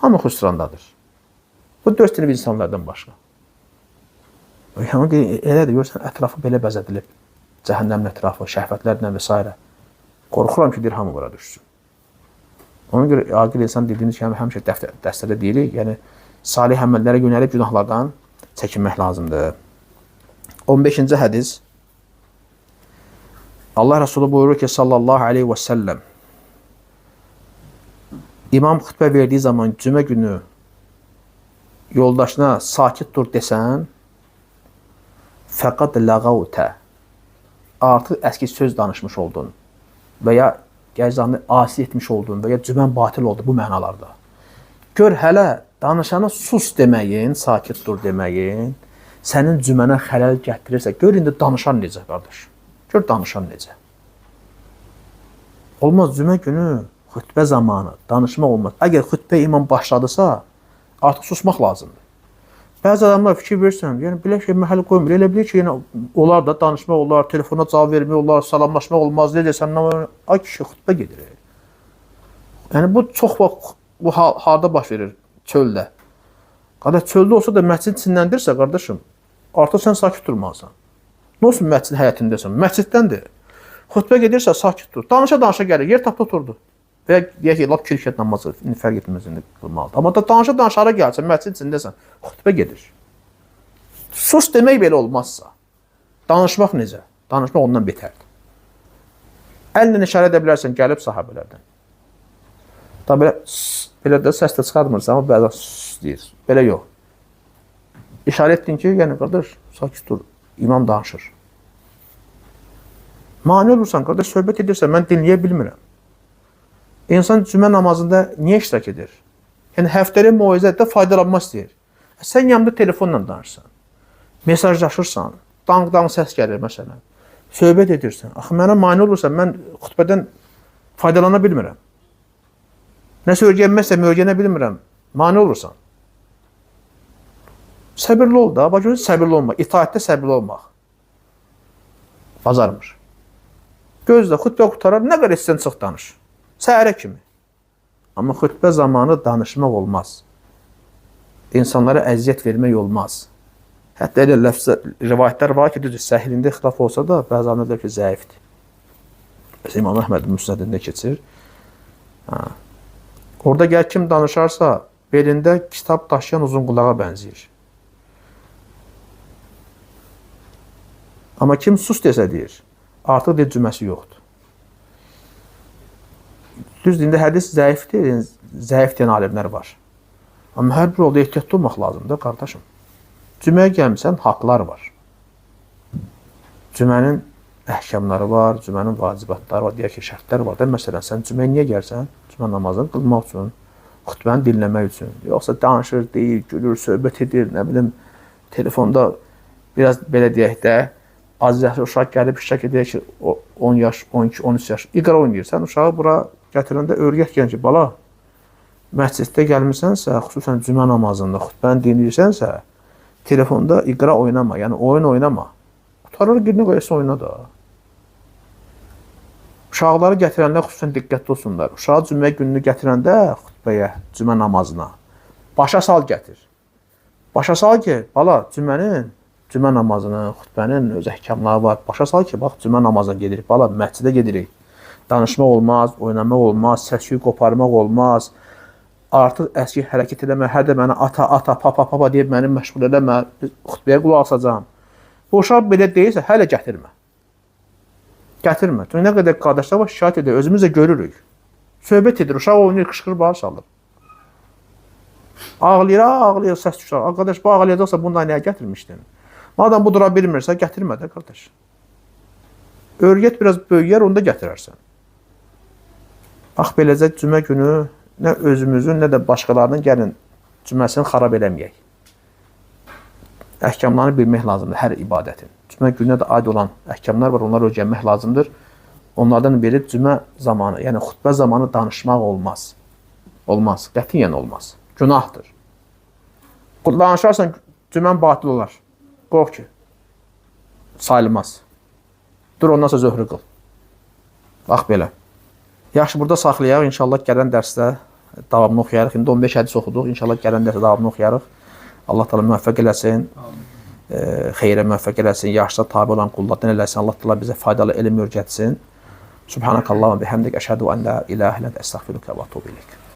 Hamı xusrandadır. Bu 4 sinif insanlardan başqa. Yəni, elədir, görürsən, ətrafı belə bəzədilib. Cəhənnəmin ətrafı, şəhvətlərlə və s. Qorxuram ki, deyir, hamı bura düşsün. Ona görə aqil insan dediyimiz kimi həmişə dəstədə deyirik, yəni salih əməllərə yönəlib günahlardan çəkinmək lazımdır. 15-ci hədis. Allah Resulü buyurur ki, sallallahu aleyhi ve sellem, İmam xütbə verdiği zaman cümə günü yoldaşına sakit dur desən, fəqad ləğavtə, artıq əski söz danışmış oldun və ya gəzanı asi etmiş oldun və ya cümən batil oldu bu mənalarda. Gör hələ danışana sus deməyin, sakit dur deməyin, sənin cümənə xələl gətirirsə, gör indi danışan necə, qardaş. Gör danışan necə. Olmaz cümə günü, xütbə zamanı, danışmaq olmaz. Əgər xütbə imam başladısa, artıq susmaq lazımdır. Bəzi adamlar fikir versən, yəni belə şey məhəl qoymur. Elə bilir ki, yəni, onlar da danışmaq olar, telefona cavab vermək olar, salamlaşmaq olmaz. Necəsən, ay kişi, xütbə gedir. Yəni, bu çox vaxt bu harda baş verir? Çöldə. Qardaş, çöldə olsa da məscid çinləndirsə, qardaşım, artıq sən sakit durmalısan. Nə olsun məscid həyətindəsən? Məsciddəndir. Xütbə gedirsə, sakit dur. Danışa-danışa gəlir, yer tapda oturdu. Və ya deyək ki, lap kirkət namazı, fərq etməz indi qılmalıdır. Amma da danışa-danışa hara gəlsən, məscid içindəsən, xütbə gedir. Sus demək belə olmazsa, danışmaq necə? Danışmaq ondan betərdir. Əllə işarə edə bilərsən, gəlib sahabələrdən. Tabi belə də səs də çıxarmırsan, amma bəzən sus deyir. Belə yox. İşarə etdin ki, yəni qardaş, sakit dur, imam danışır. Mani olursan, qardaş, söhbət edirsən, mən dinləyə bilmirəm. İnsan cümə namazında niyə iştirak edir? Yəni, həftəli muizədə faydalanmaq istəyir. Sən yanımda telefonla danışsan, mesajlaşırsan, dang-dang səs gəlir məsələn, söhbət edirsən. Axı, mənə mani olursan, mən xütbədən faydalana bilmirəm. Nəsə öyrənməzsə, öyrənə bilmirəm. Mani olursan. Səbirli ol da, bax görün, səbirli olmaq, itaətdə səbirli olmaq. Bacarmır. Gözlə, xütbə qutarar, nə qədər istəyən çıx danış. Səhərə kimi. Amma xütbə zamanı danışmaq olmaz. İnsanlara əziyyət vermək olmaz. Hətta elə rivayətlər var ki, düzdür, səhlində ixtilaf olsa da, bəzi anlar ki, zəifdir. İmam Əhmədin müsnədində keçir. Orada gəl kim danışarsa, belində kitab daşıyan uzun qulağa bənzəyir. Amma kim sus desə deyir, artıq deyir, cüməsi yoxdur. Düzdür, indi hədis zəifdir, zəif deyən alimlər var. Amma hər bir olda ehtiyatlı olmaq lazımdır, qardaşım. Cüməyə gəlmişsən, haqlar var. Cümənin əhkamları var, cümənin vacibatları var, deyək ki, şərtlər var da. Məsələn, sən cüməyə niyə gəlsən? Cümə namazını qılmaq üçün, xütbəni dinləmək üçün. Yoxsa danışır, deyir, gülür, söhbət edir, nə bilim, telefonda biraz belə deyək də, az yaşlı uşaq gəlib iştirak edək ki, 10 yaş, 12, 13 yaş, iqra oynayır. Sən uşağı bura gətirəndə öyrət gəlin ki, bala, məsciddə gəlmisənsə, xüsusən cümə namazında, xütbəni dinləyirsənsə, telefonda iqra oynama, yəni oyun oynama. Qutarır, girinə qoyasın oyna da. Uşaqları gətirənlər xüsusən diqqətli olsunlar. Uşağı cümə gününü gətirəndə xütbəyə, cümə namazına, başa sal gətir. Başa sal ki, bala, cümə namazının, xütbənin öz əhkamları var. Başa sal ki, bax, cümə namazına gedirik, bala, məscidə gedirik. Danışmaq olmaz, oynamaq olmaz, səs-küy qoparmaq olmaz. Artıq əski hərəkət eləmə, hər də mənə ata, papa deyib məni məşğul eləmə, xütbəyə qulaq asacağım. Bu uşaq belə deyirsə, hələ gətirmə. Gətirmə. Çünki nə qədər qardaşlar var, şikayət edir, özümüz də görürük. Söhbət edir, uşaq oynayır, qışqırır, bağır salır. Ağlayır, səs düşür. Qardaş, bu ağlayacaqsa bundan nəyə gətirmişdin? Madem bu dura bilmirsə, gətirmə də, qardaş. Öyrət biraz böyüyər, onu da gətirərsən. Bax, beləcə cümə günü nə özümüzün, nə də başqalarının gəlin cüməsini xarab eləməyək. Əhkamlarını bilmək lazımdır hər ibadətin. Cümə gününə də aid olan əhkamlar var, onları öyrənmək lazımdır. Onlardan biri cümə zamanı, yəni xütbə zamanı danışmaq olmaz. Olmaz, qətiyyən olmaz. Günahdır. Danışarsan, cümən batil olar. Qorx ki, sayılmaz. Dur, ondan sonra zöhrü qıl. Bax, belə. Yaxşı, burada saxlayaq. İnşallah gələn dərsdə davamını oxuyarıq. İndi 15 hədis oxuduq. İnşallah gələn dərsdə davamını oxuyarıq. Allah təala müvəffəq eləsin. Xeyrə müvəffəq eləsin. Yaşda tabi olan qullardan eləsin. Allah təala bizə faydalı elm öyrətsin. Subhanakallahumma bihamdik, əşhədu an la ilahe illə əntə, əstəğfiruka və etûbu ileyk.